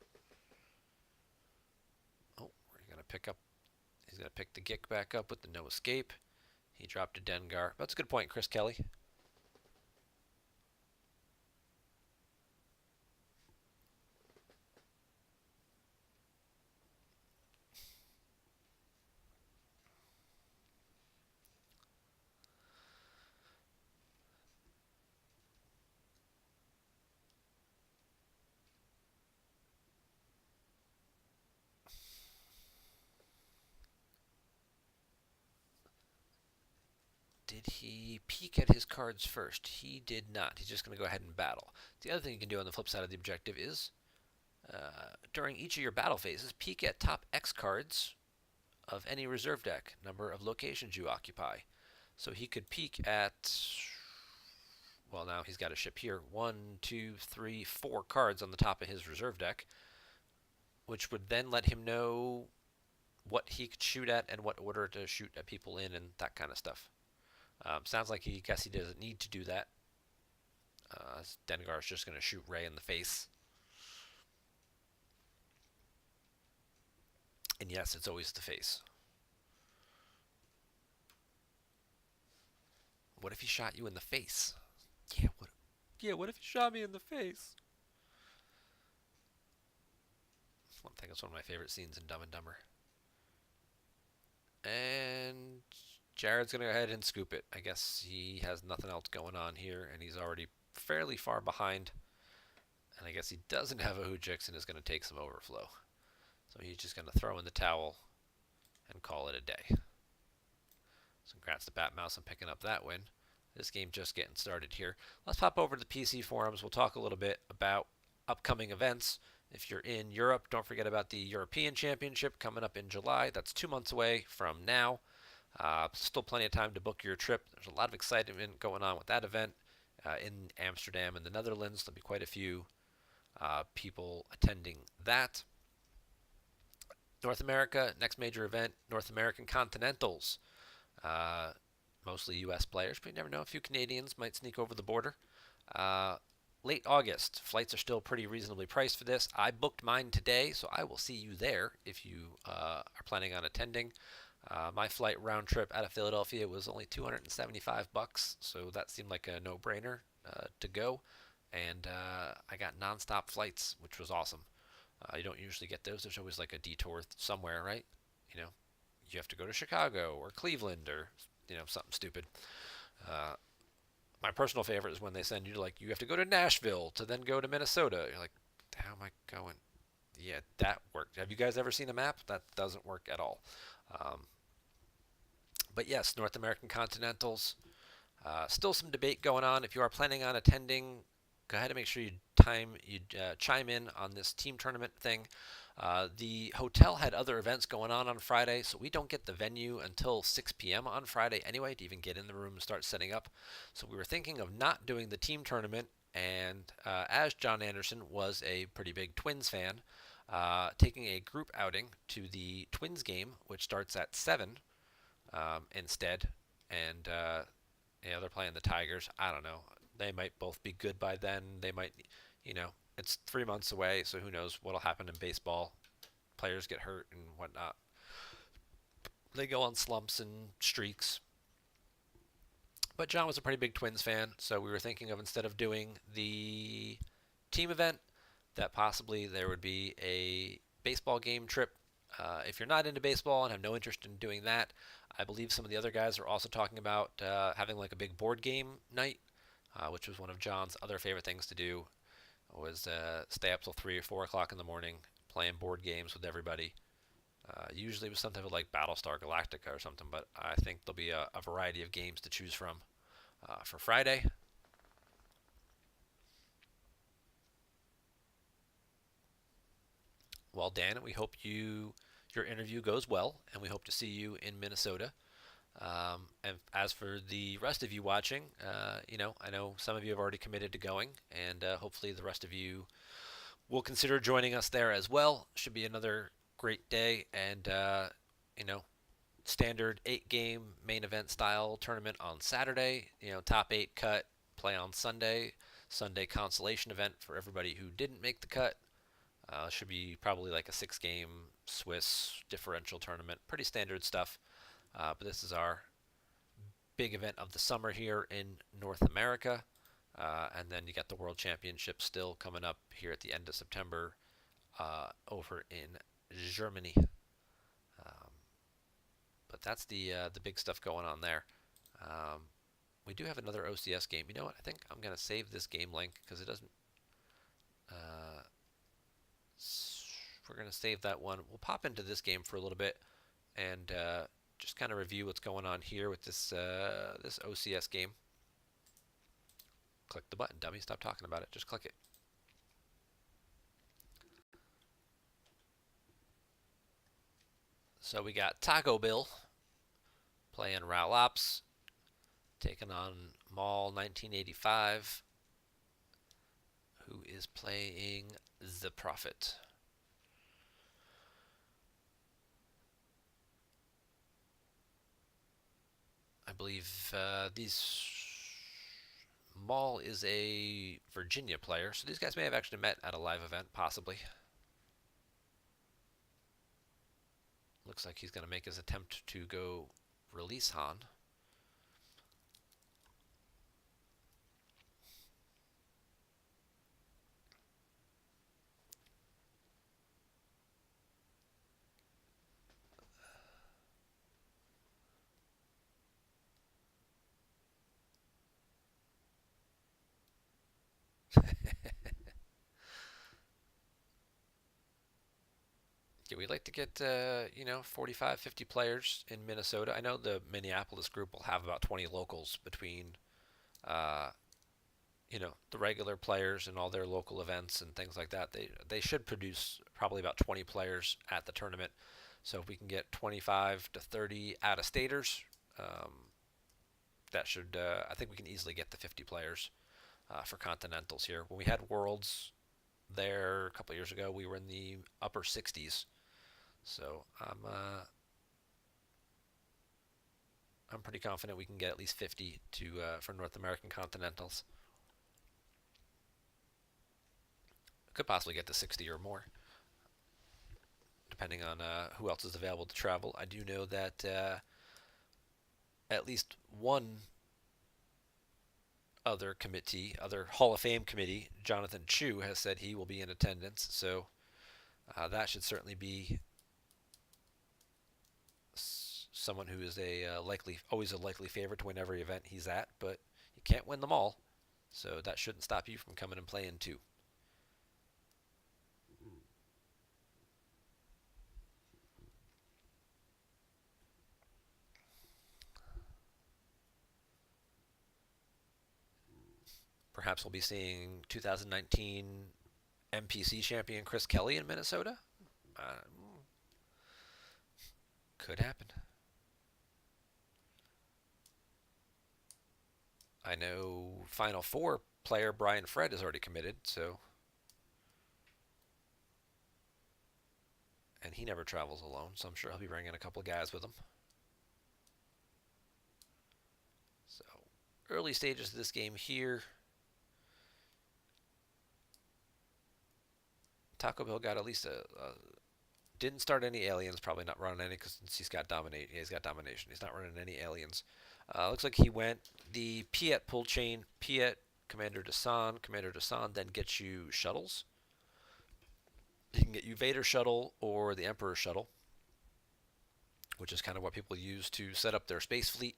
we're gonna pick up. He's gonna pick the Gick back up with the no escape. He dropped a Dengar. That's a good point, Chris Kelly. Did he peek at his cards first? He did not. He's just going to go ahead and battle. The other thing you can do on the flip side of the objective is, during each of your battle phases, peek at top X cards of any reserve deck, number of locations you occupy. So he could peek at, well, now he's got a ship here, 1, 2, 3, 4 cards on the top of his reserve deck, which would then let him know what he could shoot at and what order to shoot at people in and that kind of stuff. Sounds like he doesn't need to do that. Dengar is just going to shoot Ray in the face. And yes, it's always the face. What if he shot you in the face? What if he shot me in the face? I think it's one of my favorite scenes in Dumb and Dumber. And Jared's going to go ahead and scoop it. I guess he has nothing else going on here, and he's already fairly far behind. And I guess he doesn't have a Hoojix and is going to take some overflow. So he's just going to throw in the towel and call it a day. So congrats to Batmouse on picking up that win. This game just getting started here. Let's pop over to the PC forums. We'll talk a little bit about upcoming events. If you're in Europe, don't forget about the European Championship coming up in July. That's 2 months away from now. Still plenty of time to book your trip. There's a lot of excitement going on with that event in Amsterdam and the Netherlands. There'll be quite a few people attending that. North America, next major event, North American Continentals. Mostly U.S. players, but you never know. A few Canadians might sneak over the border. Late August. Flights are still pretty reasonably priced for this. I booked mine today, so I will see you there if you are planning on attending. My flight round trip out of Philadelphia was only $275, so that seemed like a no-brainer to go. And I got nonstop flights, which was awesome. You don't usually get those. There's always like a detour somewhere, right? You have to go to Chicago or Cleveland or something stupid. My personal favorite is when they send you to, like, you have to go to Nashville to then go to Minnesota. You're like, how am I going? Yeah, that worked. Have you guys ever seen a map? That doesn't work at all. But yes, North American Continentals. Still some debate going on. If you are planning on attending, go ahead and make sure you chime in on this team tournament thing. The hotel had other events going on Friday, so we don't get the venue until 6 p.m. on Friday anyway to even get in the room and start setting up. So we were thinking of not doing the team tournament And as John Anderson was a pretty big Twins fan, taking a group outing to the Twins game, which starts at 7 instead. And they're playing the Tigers. I don't know. They might both be good by then. They might, it's 3 months away, so who knows what'll happen in baseball. Players get hurt and whatnot. They go on slumps and streaks. But John was a pretty big Twins fan, so we were thinking of, instead of doing the team event, that possibly there would be a baseball game trip. If you're not into baseball and have no interest in doing that, I believe some of the other guys are also talking about having like a big board game night, which was one of John's other favorite things to do. Was stay up till 3 or 4 o'clock in the morning playing board games with everybody. Usually it was something like Battlestar Galactica or something, but I think there'll be a variety of games to choose from for Friday. Well, Dan, we hope your interview goes well, and we hope to see you in Minnesota. And as for the rest of you watching, I know some of you have already committed to going, and hopefully the rest of you will consider joining us there as well. Should be another great day, and you know, standard 8 game main event style tournament on Saturday. Top 8 cut, play on Sunday. Sunday consolation event for everybody who didn't make the cut. Should be probably like a 6 game Swiss differential tournament. Pretty standard stuff. But this is our big event of the summer here in North America. And then you got the World Championship still coming up here at the end of September over in Germany. Um, but that's the big stuff going on there. Um, we do have another OCS game. You know what? I think I'm going to save this game link because it doesn't. Uh, we're going to save that one. We'll pop into this game for a little bit and just kind of review what's going on here with this OCS game. Click the button, dummy. Stop talking about it. Just click it. So we got Taco Bill playing Ralops, taking on Mall 1985, who is playing The Prophet. I believe these Mall is a Virginia player, so these guys may have actually met at a live event, possibly. Looks like he's going to make his attempt to go release Han. Yeah, we'd like to get 45, 50 players in Minnesota. I know the Minneapolis group will have about 20 locals between uh, the regular players and all their local events and things like that. They should produce probably about 20 players at the tournament. So if we can get 25 to 30 out of staters, that should I think we can easily get the 50 players for continentals here. When we had Worlds there a couple years ago, we were in the upper 60s. So I'm pretty confident we can get at least 50 to for North American continentals. Could possibly get to 60 or more, depending on who else is available to travel. I do know that at least one other Hall of Fame committee, Jonathan Chu, has said he will be in attendance. So that should certainly be someone who is always a likely favorite to win every event he's at, but you can't win them all. So that shouldn't stop you from coming and playing too. Perhaps we'll be seeing 2019 MPC champion Chris Kelly in Minnesota. Uh, could happen. I know Final Four player Brian Fred is already committed, so and he never travels alone, so I'm sure he'll be bringing a couple of guys with him. So early stages of this game here. Taco Bell got at least a didn't start any aliens. Probably not running any because he's got dominate. He's got domination. He's not running any aliens. Looks like he went the Piet pull chain. Piet Commander Desan. Commander Desan then gets you shuttles. He can get you Vader shuttle or the Emperor shuttle, which is kind of what people use to set up their space fleet.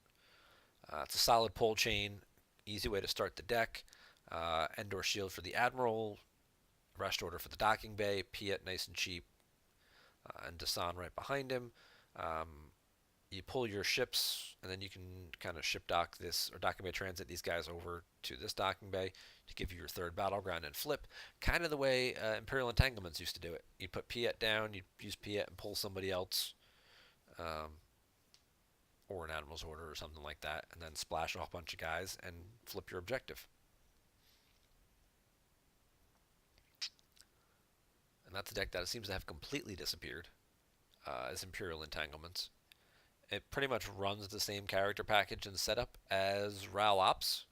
It's a solid pull chain, easy way to start the deck. Endor shield for the Admiral, rest order for the docking bay, Piet nice and cheap, and Desan right behind him. Um, you pull your ships, and then you can kind of ship dock this, or docking bay transit these guys over to this docking bay to give you your third battleground and flip. Kind of the way Imperial Entanglements used to do it. You put Piet down, you use Piet and pull somebody else, or an Admiral's Order or something like that, and then splash off a bunch of guys and flip your objective. And that's a deck that seems to have completely disappeared as Imperial Entanglements. It pretty much runs the same character package and setup as Ral Ops.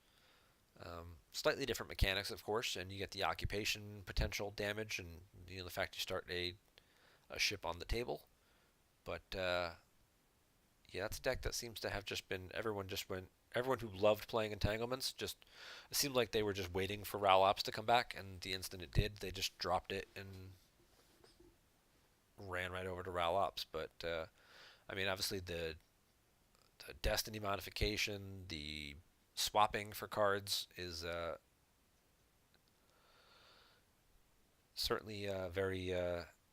Slightly different mechanics, of course, and you get the occupation potential damage and the fact you start a ship on the table. But yeah, that's a deck that seems to have just been everyone who loved playing entanglements just it seemed like they were just waiting for Ral Ops to come back, and the instant it did, they just dropped it and ran right over to Ral Ops. But I mean, obviously the Destiny modification, the swapping for cards is certainly very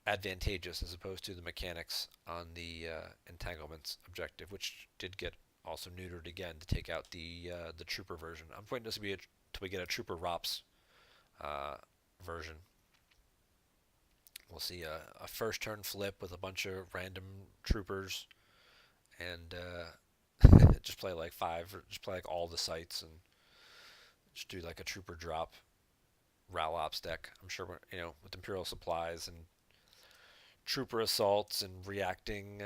advantageous as opposed to the mechanics on the entanglements objective, which did get also neutered again to take out the trooper version. I'm waiting this to be till we get a trooper ROPS version. We'll see a first turn flip with a bunch of random troopers, and just play like five, or just play like all the sites, and just do like a trooper drop Ral Ops deck. I'm sure with Imperial supplies and trooper assaults and reacting,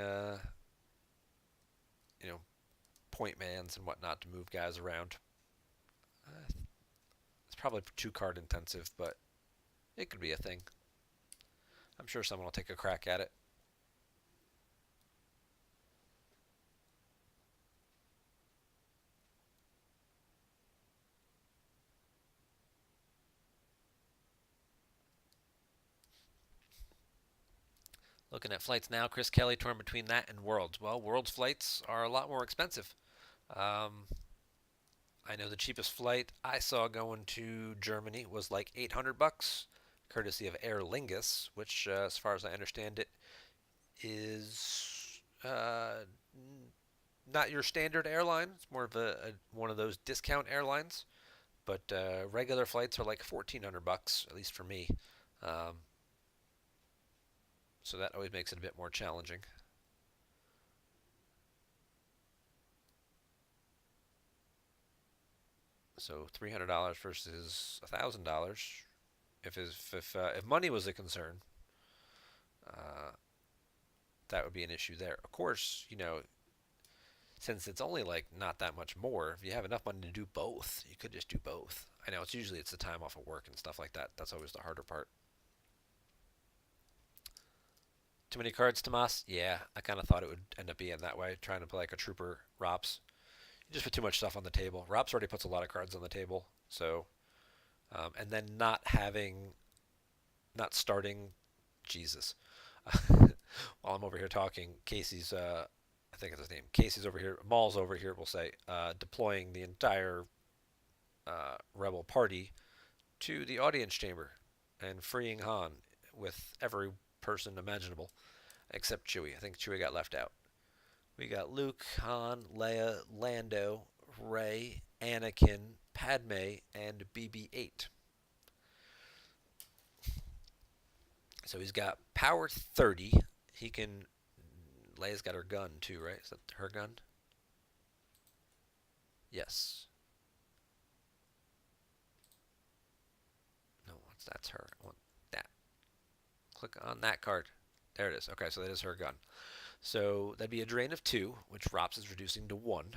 point mans and whatnot to move guys around. It's probably too card intensive, but it could be a thing. I'm sure someone will take a crack at it. Looking at flights now, Chris Kelly torn between that and Worlds. Well, Worlds flights are a lot more expensive. I know the cheapest flight I saw going to Germany was like $800, courtesy of Aer Lingus, which, as far as I understand it, is not your standard airline. It's more of a one of those discount airlines. But regular flights are like $1,400, at least for me. Um, so that always makes it a bit more challenging. So $300 versus $1,000. If money was a concern, uh, that would be an issue there. Of course, since it's only like not that much more, if you have enough money to do both, you could just do both. I know it's the time off of work and stuff like that. That's always the harder part. Too many cards, Tomas? Yeah, I kind of thought it would end up being that way, trying to play like a trooper ROPS. You just put too much stuff on the table. ROPS already puts a lot of cards on the table, so and then not starting, Jesus. While I'm over here talking, Casey's, I think it's his name. Casey's over here. Maul's over here. We'll say deploying the entire rebel party to the audience chamber and freeing Han with every person imaginable except Chewie. I think Chewie got left out. We got Luke, Han, Leia, Lando, Rey, Anakin, Padme, and BB-8. So he's got power 30. He can. Leia's got her gun too, right? Is that her gun? Yes. That's her. I want that. Click on that card. There it is. Okay, so that is her gun. So that'd be a drain of 2, which ROPS is reducing to 1.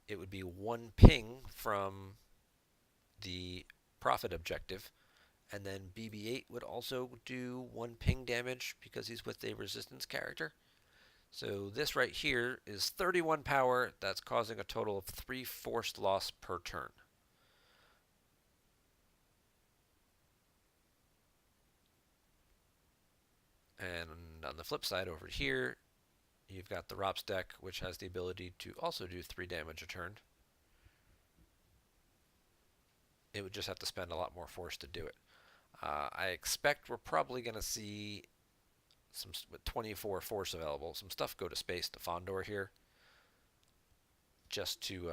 It would be 1 ping from the profit objective, and then BB-8 would also do 1 ping damage because he's with a resistance character. So this right here is 31 power. That's causing a total of 3 forced loss per turn. And on the flip side over here, you've got the ROPS deck, which has the ability to also do 3 damage a turn. It would just have to spend a lot more force to do it. I expect we're probably going to see some with 24 force available, some stuff go to space to Fondor here, just to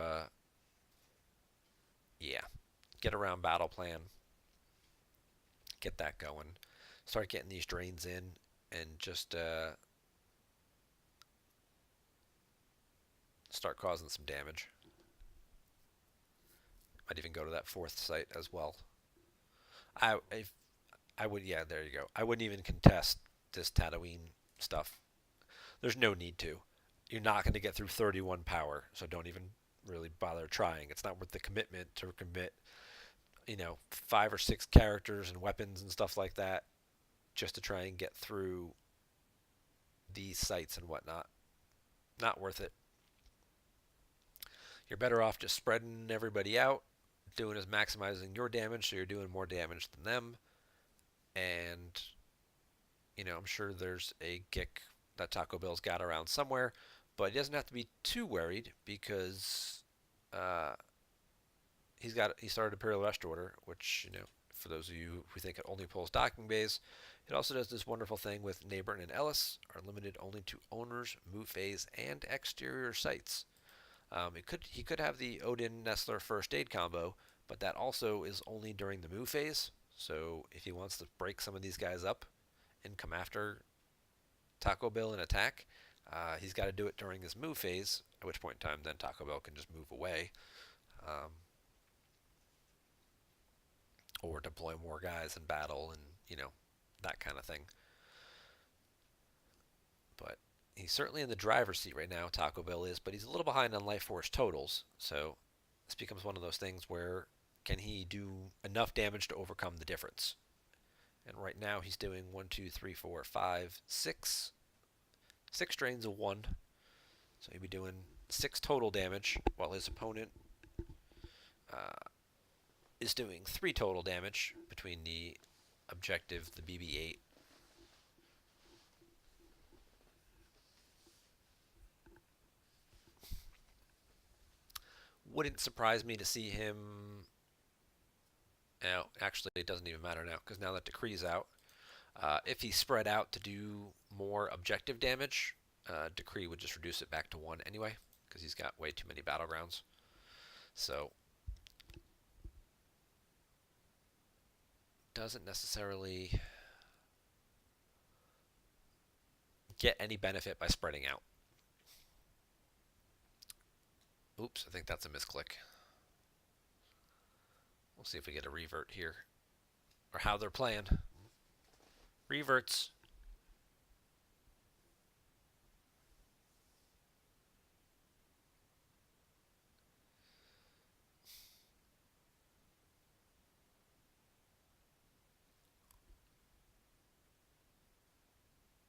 yeah, get around battle plan, get that going, start getting these drains in, and just start causing some damage. Might even go to that 4th site as well. I would, yeah, there you go. I wouldn't even contest this Tatooine stuff. There's no need to. You're not going to get through 31 power, so don't even really bother trying. It's not worth the commitment to commit, 5 or 6 characters and weapons and stuff like that just to try and get through these sites and whatnot. Not worth it. You're better off just spreading everybody out, doing is maximizing your damage so you're doing more damage than them. And, I'm sure there's a kick that Taco Bell's got around somewhere, but he doesn't have to be too worried because he started Imperial Rest Order, which, for those of you who think it only pulls docking bays, it also does this wonderful thing with Neighborn and Ellis are limited only to owners, move phase, and exterior sites. He could have the Odin Nestler first aid combo, but that also is only during the move phase. So if he wants to break some of these guys up and come after Taco Bell and attack, he's got to do it during his move phase, at which point in time then Taco Bell can just move away. Or deploy more guys in battle and, that kind of thing. But he's certainly in the driver's seat right now, Taco Bell is, but he's a little behind on life force totals. So this becomes one of those things where can he do enough damage to overcome the difference? And right now he's doing 1, 2, 3, 4, 5, 6. 6 drains of 1. So he'd be doing 6 total damage, while his opponent is doing 3 total damage between the objective, the BB-8. Wouldn't surprise me to see him. Now, actually, it doesn't even matter now because now that Decree's out, if he spread out to do more objective damage, Decree would just reduce it back to 1 anyway because he's got way too many battlegrounds. So doesn't necessarily get any benefit by spreading out. Oops, I think that's a misclick. We'll see if we get a revert here. Or how they're playing. Reverts.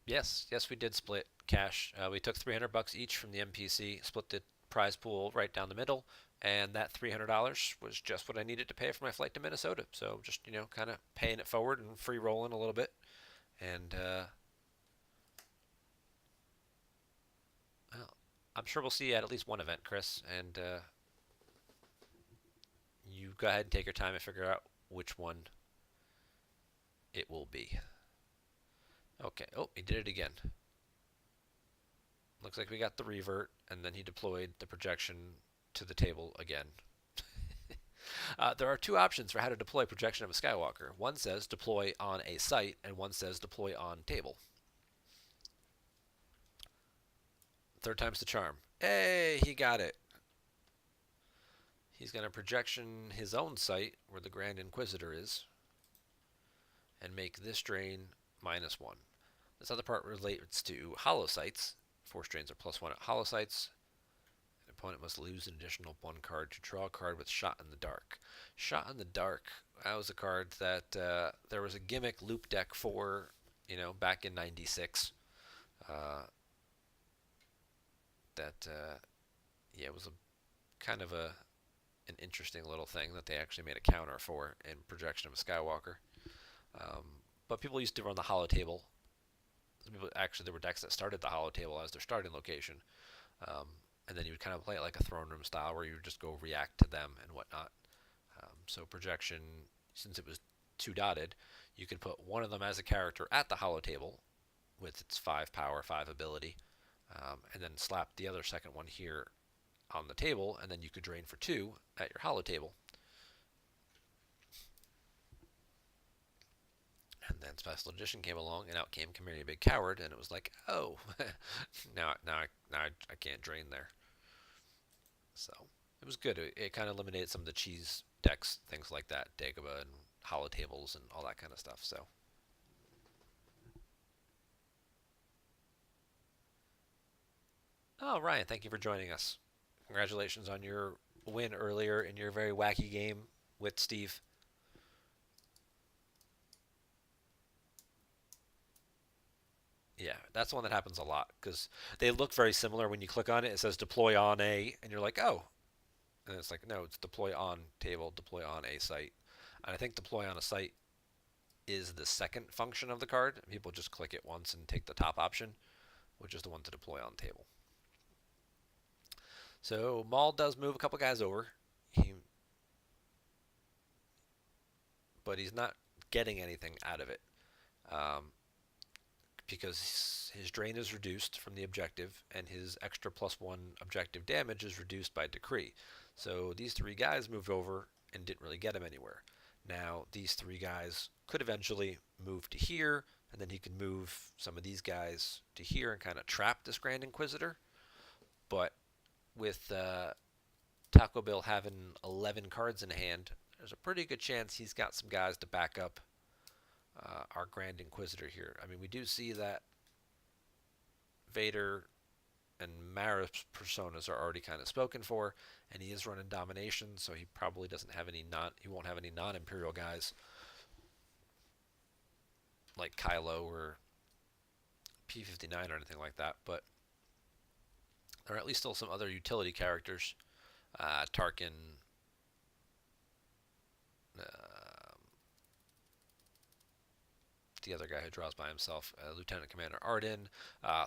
Yes, we did split cash. We took $300 each from the NPC, split the prize pool right down the middle, and that $300 was just what I needed to pay for my flight to Minnesota. So just, kind of paying it forward and free rolling a little bit. And well, I'm sure we'll see you at least one event, Chris. And you go ahead and take your time and figure out which one it will be. Okay. Oh, he did it again. Looks like we got the revert, and then he deployed the projection to the table again. There are 2 options for how to deploy projection of a Skywalker. One says deploy on a site, and one says deploy on table. 3rd time's the charm. Hey, he got it. He's going to projection his own site, where the Grand Inquisitor is. and make this drain -1. This other part relates to hollow sites. Force drains are +1 at hollow sites. An opponent must lose an additional 1 card to draw a card with Shot in the Dark. Shot in the Dark, that was a card that there was a gimmick loop deck for, back in '96. Uh, that yeah, it was a kind of an interesting little thing that they actually made a counter for in Projection of a Skywalker. Um, but people used to run the hollow table. Actually, there were decks that started the hollow table as their starting location, um, and then you would kind of play it like a throne room style, where you would just go react to them and whatnot. So projection, since it was 2 dotted, you could put one of them as a character at the hollow table with its 5 power, 5 ability, and then slap the other second one here on the table, and then you could drain for 2 at your hollow table. And then Special Edition came along, and out came Chimera Big Coward, and it was like, oh, now I can't drain there. So it was good. It kind of eliminated some of the cheese decks, things like that, Dagobah and hollow tables and all that kind of stuff. So oh, Ryan, thank you for joining us. Congratulations on your win earlier in your very wacky game with Steve. Yeah, that's the one that happens a lot because they look very similar. When you click on it, it says deploy on a, and you're like, oh. And it's like, no, it's deploy on table, deploy on a site. And I think deploy on a site is the second function of the card. People just click it once and take the top option, which is the one to deploy on table. So Maul does move a couple guys over, but he's not getting anything out of it. Um, because his drain is reduced from the objective, and his extra +1 objective damage is reduced by decree. So these 3 guys moved over and didn't really get him anywhere. Now, these 3 guys could eventually move to here, and then he could move some of these guys to here and kind of trap this Grand Inquisitor. But with Taco Bill having 11 cards in hand, there's a pretty good chance he's got some guys to back up our Grand Inquisitor here. I mean, we do see that Vader and Mara's personas are already kind of spoken for, and he is running Domination, so he probably doesn't have any he won't have any non-Imperial guys like Kylo or P-59 or anything like that. But there are at least still some other utility characters, Tarkin. The other guy who draws by himself, Lieutenant Commander Arden.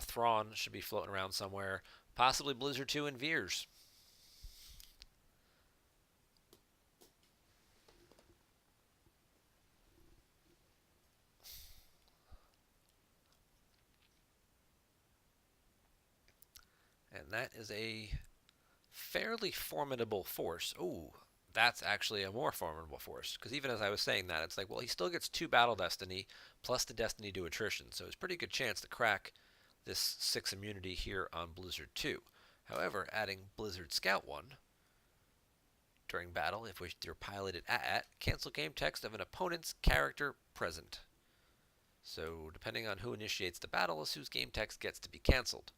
Thrawn should be floating around somewhere. Possibly Blizzard 2 and Veers. And that is a fairly formidable force. Ooh, that's actually a more formidable force. Because even as I was saying that, it's like, well, he still gets 2 Battle Destiny plus the Destiny to Attrition. So it's a pretty good chance to crack this 6 immunity here on Blizzard 2. However, adding Blizzard Scout 1 during battle, if you're piloted at, cancel game text of an opponent's character present. So depending on who initiates the battle is whose game text gets to be canceled.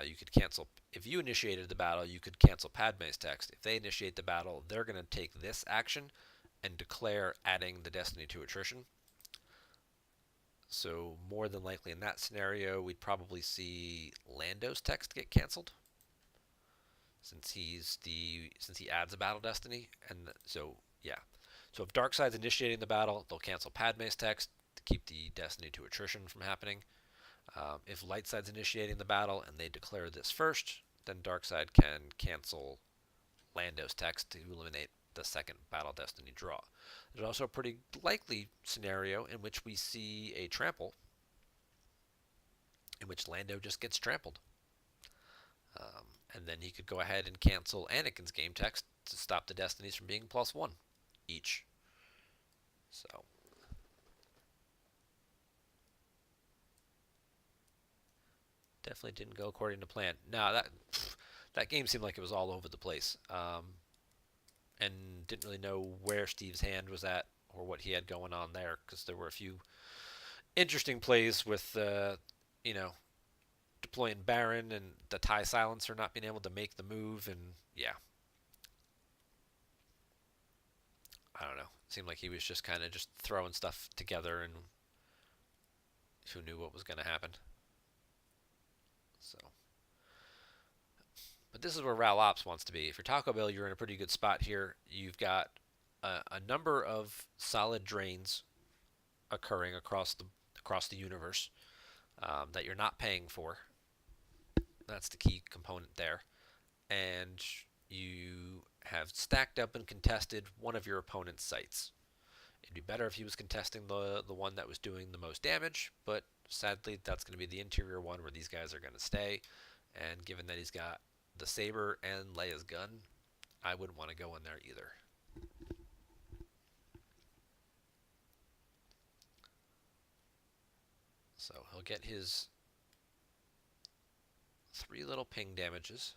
You could cancel, if you initiated the battle, you could cancel Padme's text. If they initiate the battle, they're going to take this action and declare adding the Destiny to Attrition. So more than likely in that scenario, we'd probably see Lando's text get canceled, since he adds a Battle Destiny, and so yeah. So if Darkseid's initiating the battle, they'll cancel Padme's text to keep the Destiny to Attrition from happening. If Lightside's initiating the battle and they declare this first, then Darkseid can cancel Lando's text to eliminate the second Battle Destiny draw. There's also a pretty likely scenario in which we see a trample, in which Lando just gets trampled. And then he could go ahead and cancel Anakin's game text to stop the Destinies from being +1 each. So definitely didn't go according to plan. No, that game seemed like it was all over the place, and didn't really know where Steve's hand was at or what he had going on there, because there were a few interesting plays with you know deploying Baron and the tie silencer not being able to make the move, and yeah, I don't know. It seemed like he was just kind of just throwing stuff together, and who knew what was going to happen. So, but this is where Ral Ops wants to be. If you're Taco Bell, you're in a pretty good spot here. You've got a number of solid drains occurring across the universe that you're not paying for. That's the key component there. And you have stacked up and contested one of your opponent's sites. It'd be better if he was contesting the one that was doing the most damage, but sadly, that's going to be the interior one where these guys are going to stay. And given that he's got the saber and Leia's gun, I wouldn't want to go in there either. So he'll get his 3 little ping damages.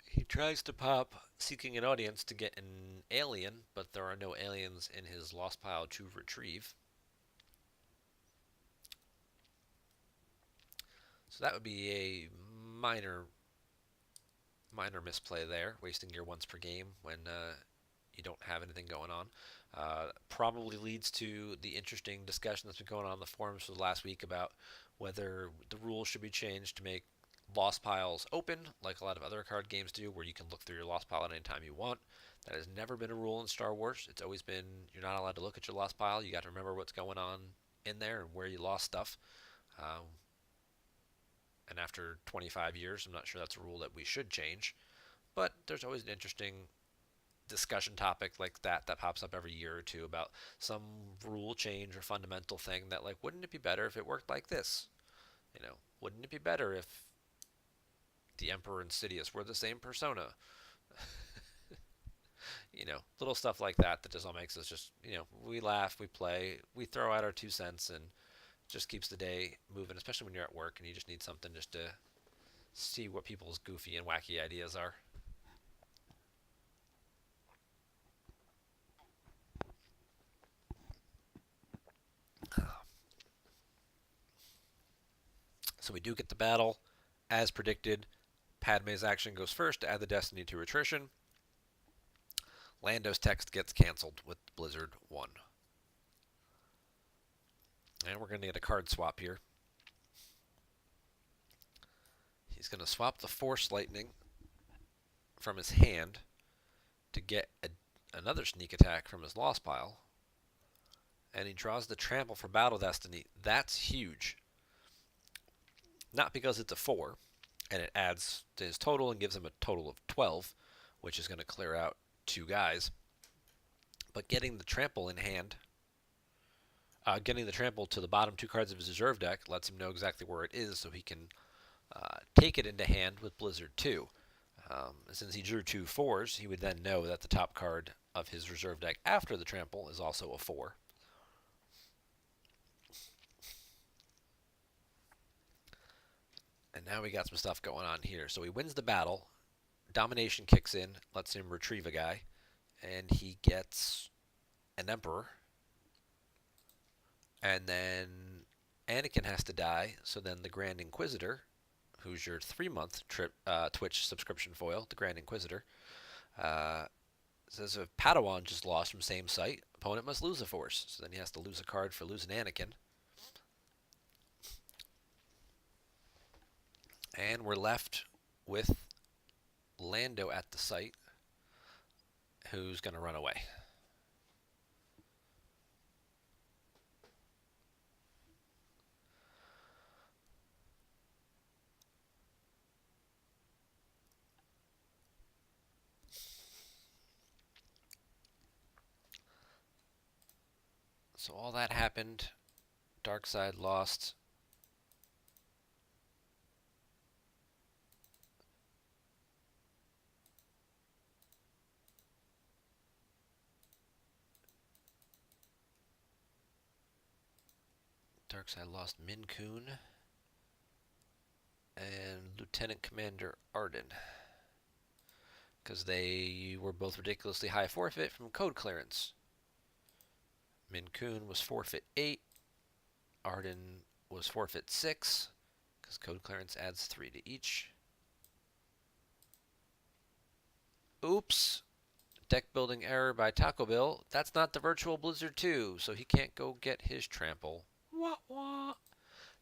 He tries to pop Seeking an Audience to get an alien, but there are no aliens in his Lost Pile to retrieve. So that would be a minor misplay there, wasting your once per game when you don't have anything going on. Probably leads to the interesting discussion that's been going on in the forums for the last week about whether the rules should be changed to make lost piles open, like a lot of other card games do, where you can look through your lost pile at any time you want. That has never been a rule in Star Wars. It's always been you're not allowed to look at your lost pile. You got to remember what's going on in there and where you lost stuff. And after 25 years, I'm not sure that's a rule that we should change. But there's always an interesting discussion topic like that pops up every year or two about some rule change or fundamental thing that, like, wouldn't it be better if it worked like this? Wouldn't it be better if the Emperor and Sidious were the same persona? Little stuff like that just all makes us just, we laugh, we play, we throw out our 2 cents, and just keeps the day moving, especially when you're at work and you just need something just to see what people's goofy and wacky ideas are. So we do get the battle. As predicted, Padme's action goes first to add the destiny to attrition. Lando's text gets canceled with Blizzard 1. And we're going to get a card swap here. He's going to swap the Force Lightning from his hand to get another sneak attack from his lost pile. And he draws the Trample for Battle Destiny. That's huge. Not because it's a 4, and it adds to his total and gives him a total of 12, which is going to clear out 2 guys. But getting the Trample in hand, getting the Trample to the bottom 2 cards of his reserve deck lets him know exactly where it is so he can take it into hand with Blizzard 2. Since he drew 2 4s, he would then know that the top card of his reserve deck after the Trample is also a 4. And now we got some stuff going on here. So he wins the battle. Domination kicks in, lets him retrieve a guy. And he gets an Emperor. And then Anakin has to die. So then the Grand Inquisitor, who's your 3-month Twitch subscription foil, the Grand Inquisitor, says if Padawan just lost from same site, opponent must lose a force. So then he has to lose a card for losing Anakin. And we're left with Lando at the site, who's going to run away. So all that happened. Darkseid lost. Darkseid lost Min Kun and Lieutenant Commander Arden. because they were both ridiculously high forfeit from code clearance. Min Kun was forfeit 8. Arden was forfeit 6, because code clearance adds 3 to each. Oops. Deck building error by Taco Bill. That's not the Virtual Blizzard 2, so he can't go get his trample. Wah wah.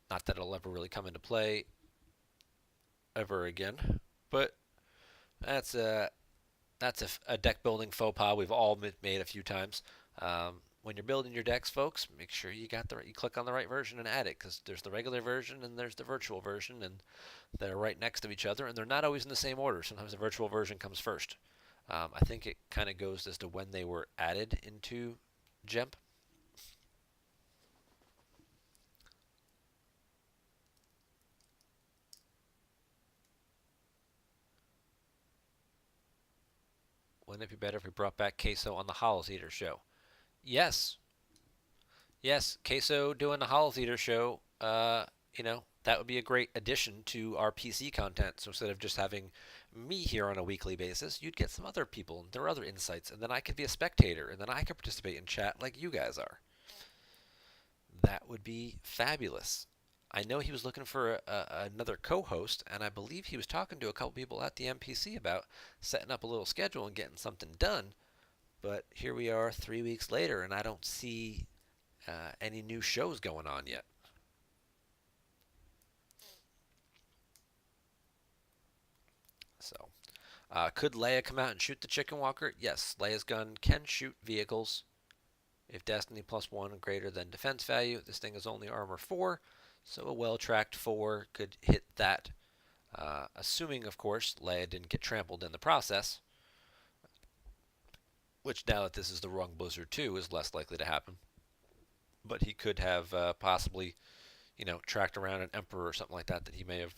Not that it'll ever really come into play ever again, but that's a deck building faux pas we've all made a few times. When you're building your decks, folks, make sure you click on the right version and add it, because there's the regular version and there's the virtual version, and they're right next to each other, and they're not always in the same order. Sometimes the virtual version comes first. I think it kind of goes as to when they were added into GEMP. Wouldn't it be better if we brought back Queso on the Hollows Eater show? Yes, yes, Queso doing the Hollows Eater show. That would be a great addition to our PC content. So instead of just having me here on a weekly basis, you'd get some other people and their other insights, and then I could be a spectator, and then I could participate in chat like you guys are. That would be fabulous. I know he was looking for another co-host, and I believe he was talking to a couple people at the MPC about setting up a little schedule and getting something done. But here we are 3 weeks later, and I don't see any new shows going on yet. So, could Leia come out and shoot the Chicken Walker? Yes, Leia's gun can shoot vehicles. If Destiny +1 greater than defense value, this thing is only armor 4, so a well-tracked 4 could hit that. Assuming, of course, Leia didn't get trampled in the process, which now that this is the wrong Blizzard 2 is less likely to happen. But he could have possibly, tracked around an Emperor or something like that he may have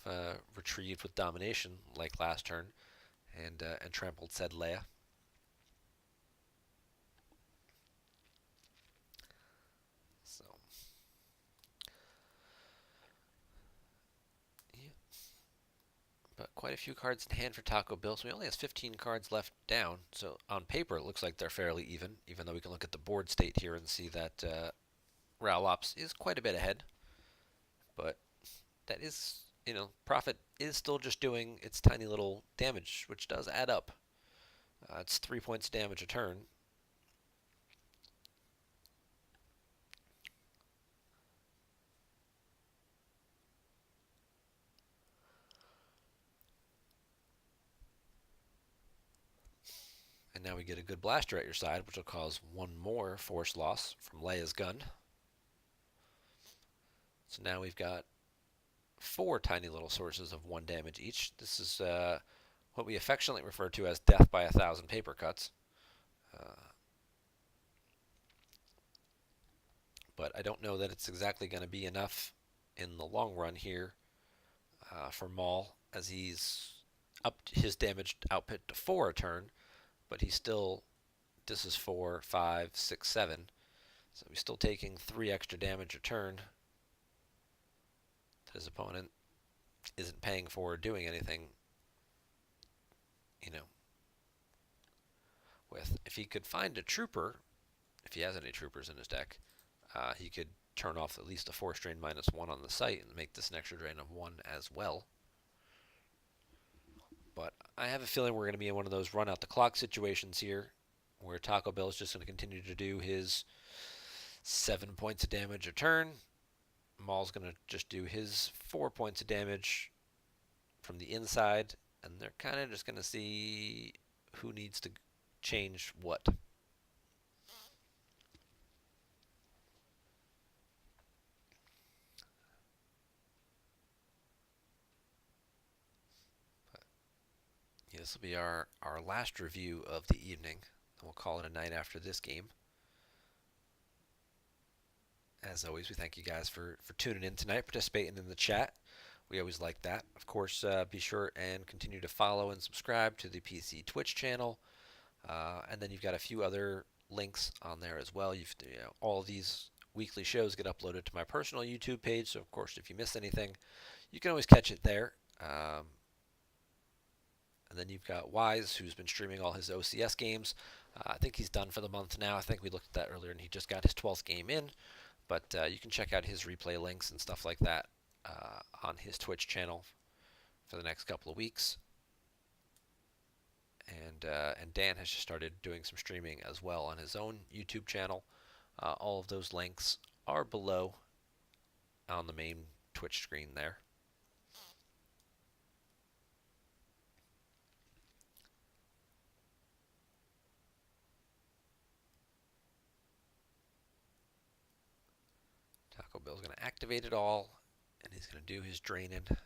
retrieved with domination, like last turn, and trampled said Leia. So, yeah. But quite a few cards in hand for Taco Bill, so he only has 15 cards left down. So on paper, it looks like they're fairly even though we can look at the board state here and see that Ralops is quite a bit ahead. But that is, Profit is still just doing its tiny little damage, which does add up. It's 3 points damage a turn. And now we get a good blaster at your side, which will cause one more force loss from Leia's gun. So now we've got 4 tiny little sources of 1 damage each. This is what we affectionately refer to as death by 1,000 paper cuts. But I don't know that it's exactly going to be enough in the long run here for Maul, as he's upped his damage output to 4 a turn, but he's still, this is 4, 5, 6, 7. So he's still taking 3 extra damage a turn that his opponent isn't paying for or doing anything, with. If he could find a trooper, if he has any troopers in his deck, he could turn off at least a force drain -1 on the site and make this an extra drain of 1 as well. But I have a feeling we're going to be in one of those run out the clock situations here, where Taco Bell is just going to continue to do his 7 points of damage a turn. Maul's going to just do his 4 points of damage from the inside, and they're kind of just going to see who needs to change what. Yeah, this will be our last review of the evening. And we'll call it a night after this game. As always, we thank you guys for tuning in tonight, participating in the chat. We always like that. Of course, be sure and continue to follow and subscribe to the PC Twitch channel. And then you've got a few other links on there as well. All of these weekly shows get uploaded to my personal YouTube page. So, of course, if you miss anything, you can always catch it there. And then you've got Wise, who's been streaming all his OCS games. I think he's done for the month now. I think we looked at that earlier, and he just got his 12th game in. But you can check out his replay links and stuff like that on his Twitch channel for the next couple of weeks. And Dan has just started doing some streaming as well on his own YouTube channel. All of those links are below on the main Twitch screen there. Taco Bell's going to activate it all, and he's going to do his draining. We'll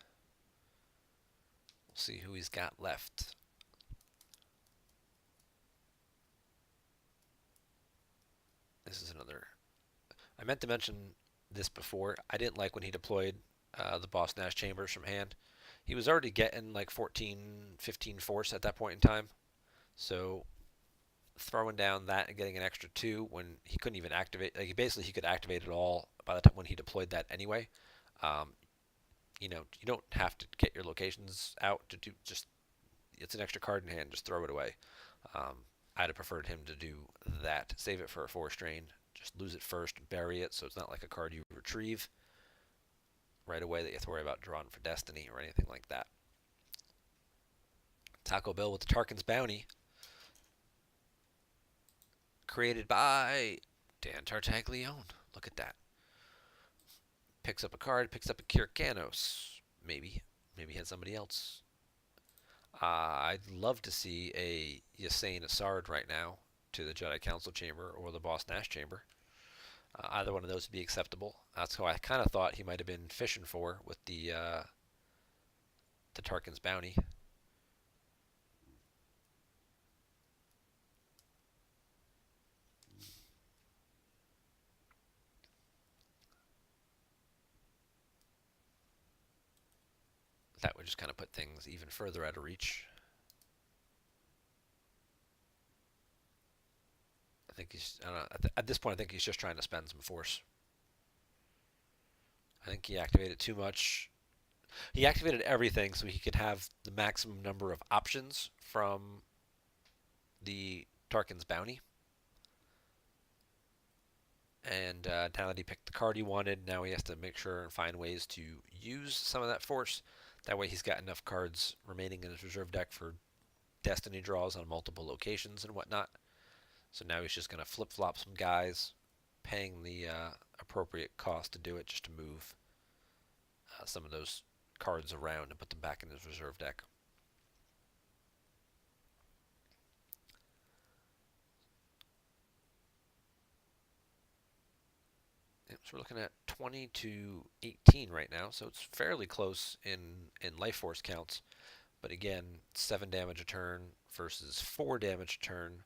see who he's got left. This is another. I meant to mention this before. I didn't like when he deployed the Boss Nash Chambers from hand. He was already getting like 14, 15 force at that point in time. So throwing down that and getting an extra 2 when he couldn't even activate, like basically he could activate it all by the time when he deployed that anyway. Um, you don't have to get your locations out to do, just it's an extra card in hand, just throw it away. I'd have preferred him to do that. Save it for a 4 strain. Just lose it first, bury it, so it's not like a card you retrieve right away that you have to worry about drawing for Destiny or anything like that. Taco Bell with the Tarkin's Bounty. Created by Dan Tartaglione. Look at that. Picks up a card, picks up a Kirkanos. Maybe. Maybe he had somebody else. I'd love to see a Yasain Asard right now to the Jedi Council Chamber or the Boss Nash Chamber. Either one of those would be acceptable. That's who I kind of thought he might have been fishing for with the Tarkin's Bounty. That would just kind of put things even further out of reach. I think he's, I don't know, at this point, I think he's just trying to spend some force. I think he activated too much. He activated everything so he could have the maximum number of options from the Tarkin's Bounty. And now that he picked the card he wanted, now he has to make sure and find ways to use some of that force. That way he's got enough cards remaining in his reserve deck for Destiny draws on multiple locations and whatnot. So now he's just going to flip-flop some guys, paying the appropriate cost to do it just to move some of those cards around and put them back in his reserve deck. Yep, so we're looking at 20 to 18 right now, so it's fairly close in life force counts. But again, 7 damage a turn versus 4 damage a turn.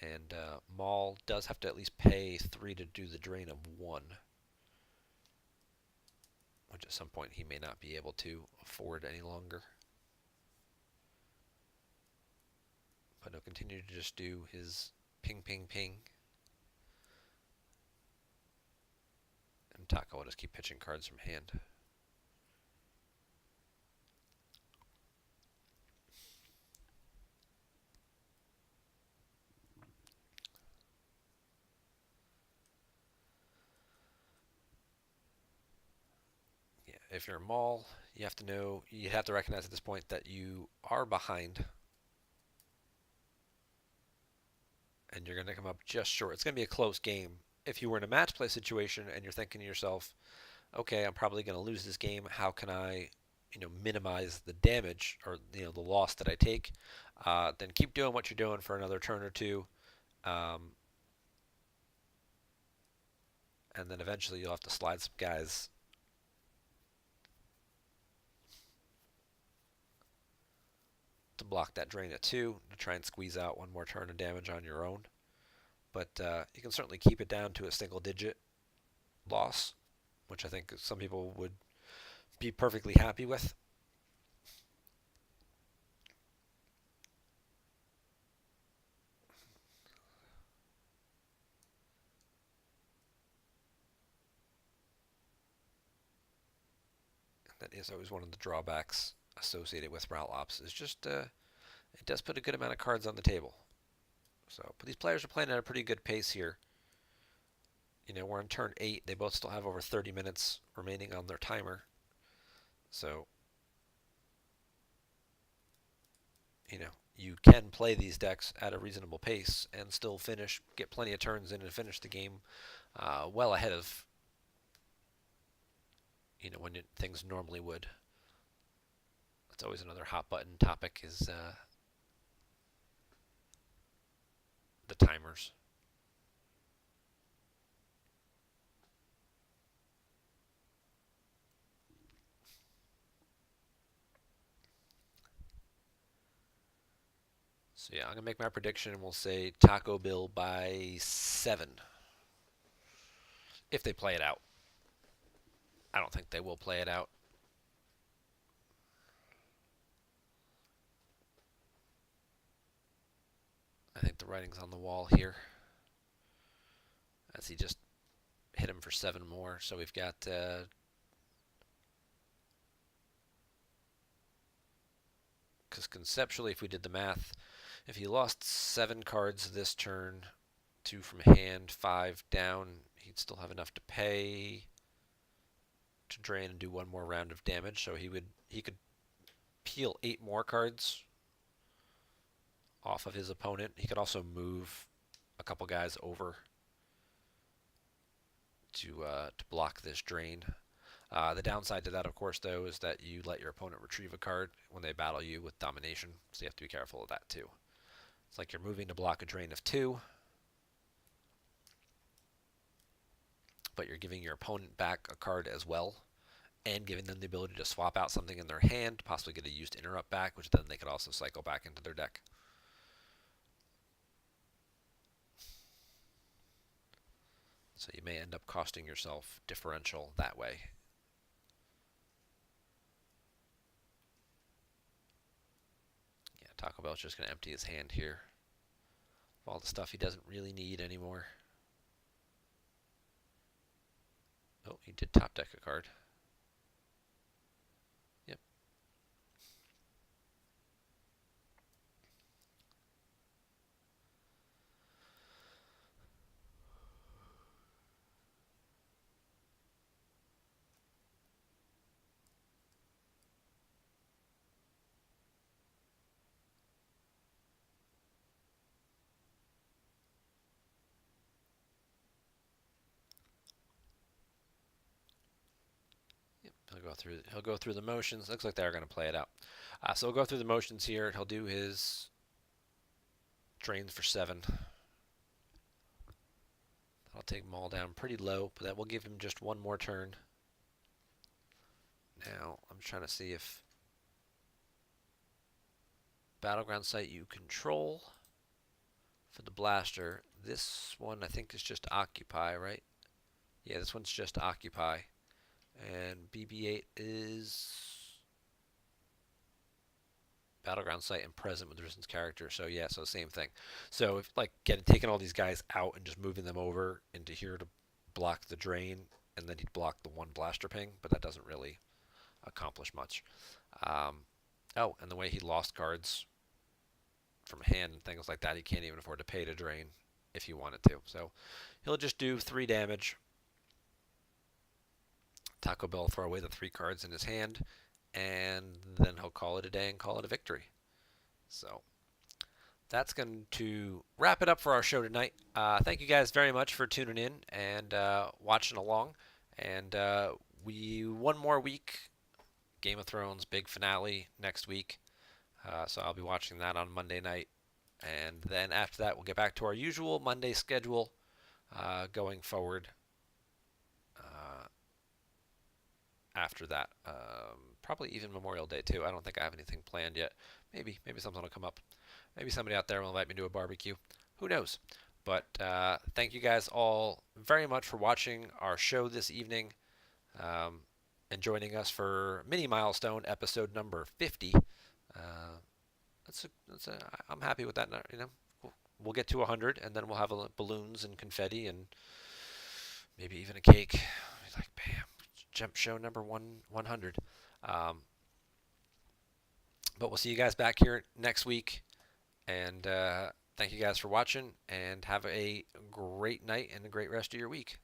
And Maul does have to at least pay 3 to do the drain of 1. Which at some point he may not be able to afford any longer. But he'll continue to just do his ping, ping, ping. And Taco will just keep pitching cards from hand. Yeah, if you're a Maul, you have to recognize at this point that you are behind. And you're going to come up just short. It's going to be a close game. If you were in a match play situation and you're thinking to yourself, okay, I'm probably going to lose this game. How can I, minimize the damage or the loss that I take? Then keep doing what you're doing for another turn or two, and then eventually you'll have to slide some guys to block that drain at 2 to try and squeeze out one more turn of damage on your own. But you can certainly keep it down to a single-digit loss, which I think some people would be perfectly happy with. That is always one of the drawbacks associated with route ops is just it does put a good amount of cards on the table. So, but these players are playing at a pretty good pace here. We're on turn 8. They both still have over 30 minutes remaining on their timer. So, you can play these decks at a reasonable pace and still get plenty of turns in and finish the game well ahead of, when things normally would. That's always another hot button topic is the timers. So yeah, I'm gonna make my prediction and we'll say Taco Bill by 7 if they play it out. I don't think they will play it out. I think the writing's on the wall here as he just hit him for 7 more. So we've got because conceptually, if we did the math, if he lost 7 cards this turn, 2 from hand, 5 down, he'd still have enough to pay to drain and do 1 more round of damage. So he could peel 8 more cards off of his opponent. He could also move a couple guys over to block this drain. The downside to that, of course, though, is that you let your opponent retrieve a card when they battle you with domination, so you have to be careful of that too. It's like you're moving to block a drain of 2, but you're giving your opponent back a card as well, and giving them the ability to swap out something in their hand, possibly get a used interrupt back, which then they could also cycle back into their deck. So you may end up costing yourself differential that way. Yeah, Taco Bell's just going to empty his hand here of all the stuff he doesn't really need anymore. Oh, he did top deck a card. Yep. Yep. He'll go through the motions. Looks like they're going to play it out. So he'll go through the motions here. He'll do his drains for 7. I'll take them all down pretty low, but that will give him just 1 more turn. Now, I'm trying to see if battleground site you control for the blaster. This one I think is just occupy, right? Yeah, this one's just occupy. And BB-8 is battleground site and present with the resistance character. So yeah, so same thing. So if like taking all these guys out and just moving them over into here to block the drain, and then he'd block the 1 blaster ping, but that doesn't really accomplish much. Oh, and the way he lost cards from hand and things like that, he can't even afford to pay to drain if he wanted to. So he'll just do 3 damage. Taco Bell throw away the 3 cards in his hand, and then he'll call it a day and call it a victory. So that's going to wrap it up for our show tonight. Thank you guys very much for tuning in and watching along. And we 1 more week, Game of Thrones big finale next week. So I'll be watching that on Monday night. And then after that, we'll get back to our usual Monday schedule going forward. After that, probably even Memorial Day too. I don't think I have anything planned yet. Maybe something will come up. Maybe somebody out there will invite me to a barbecue. Who knows? But thank you guys all very much for watching our show this evening and joining us for mini milestone episode number 50. I'm happy with that. We'll get to 100, and then we'll have balloons and confetti and maybe even a cake. Like, bam, GEMP show number 100. But we'll see you guys back here next week. And thank you guys for watching. And have a great night and a great rest of your week.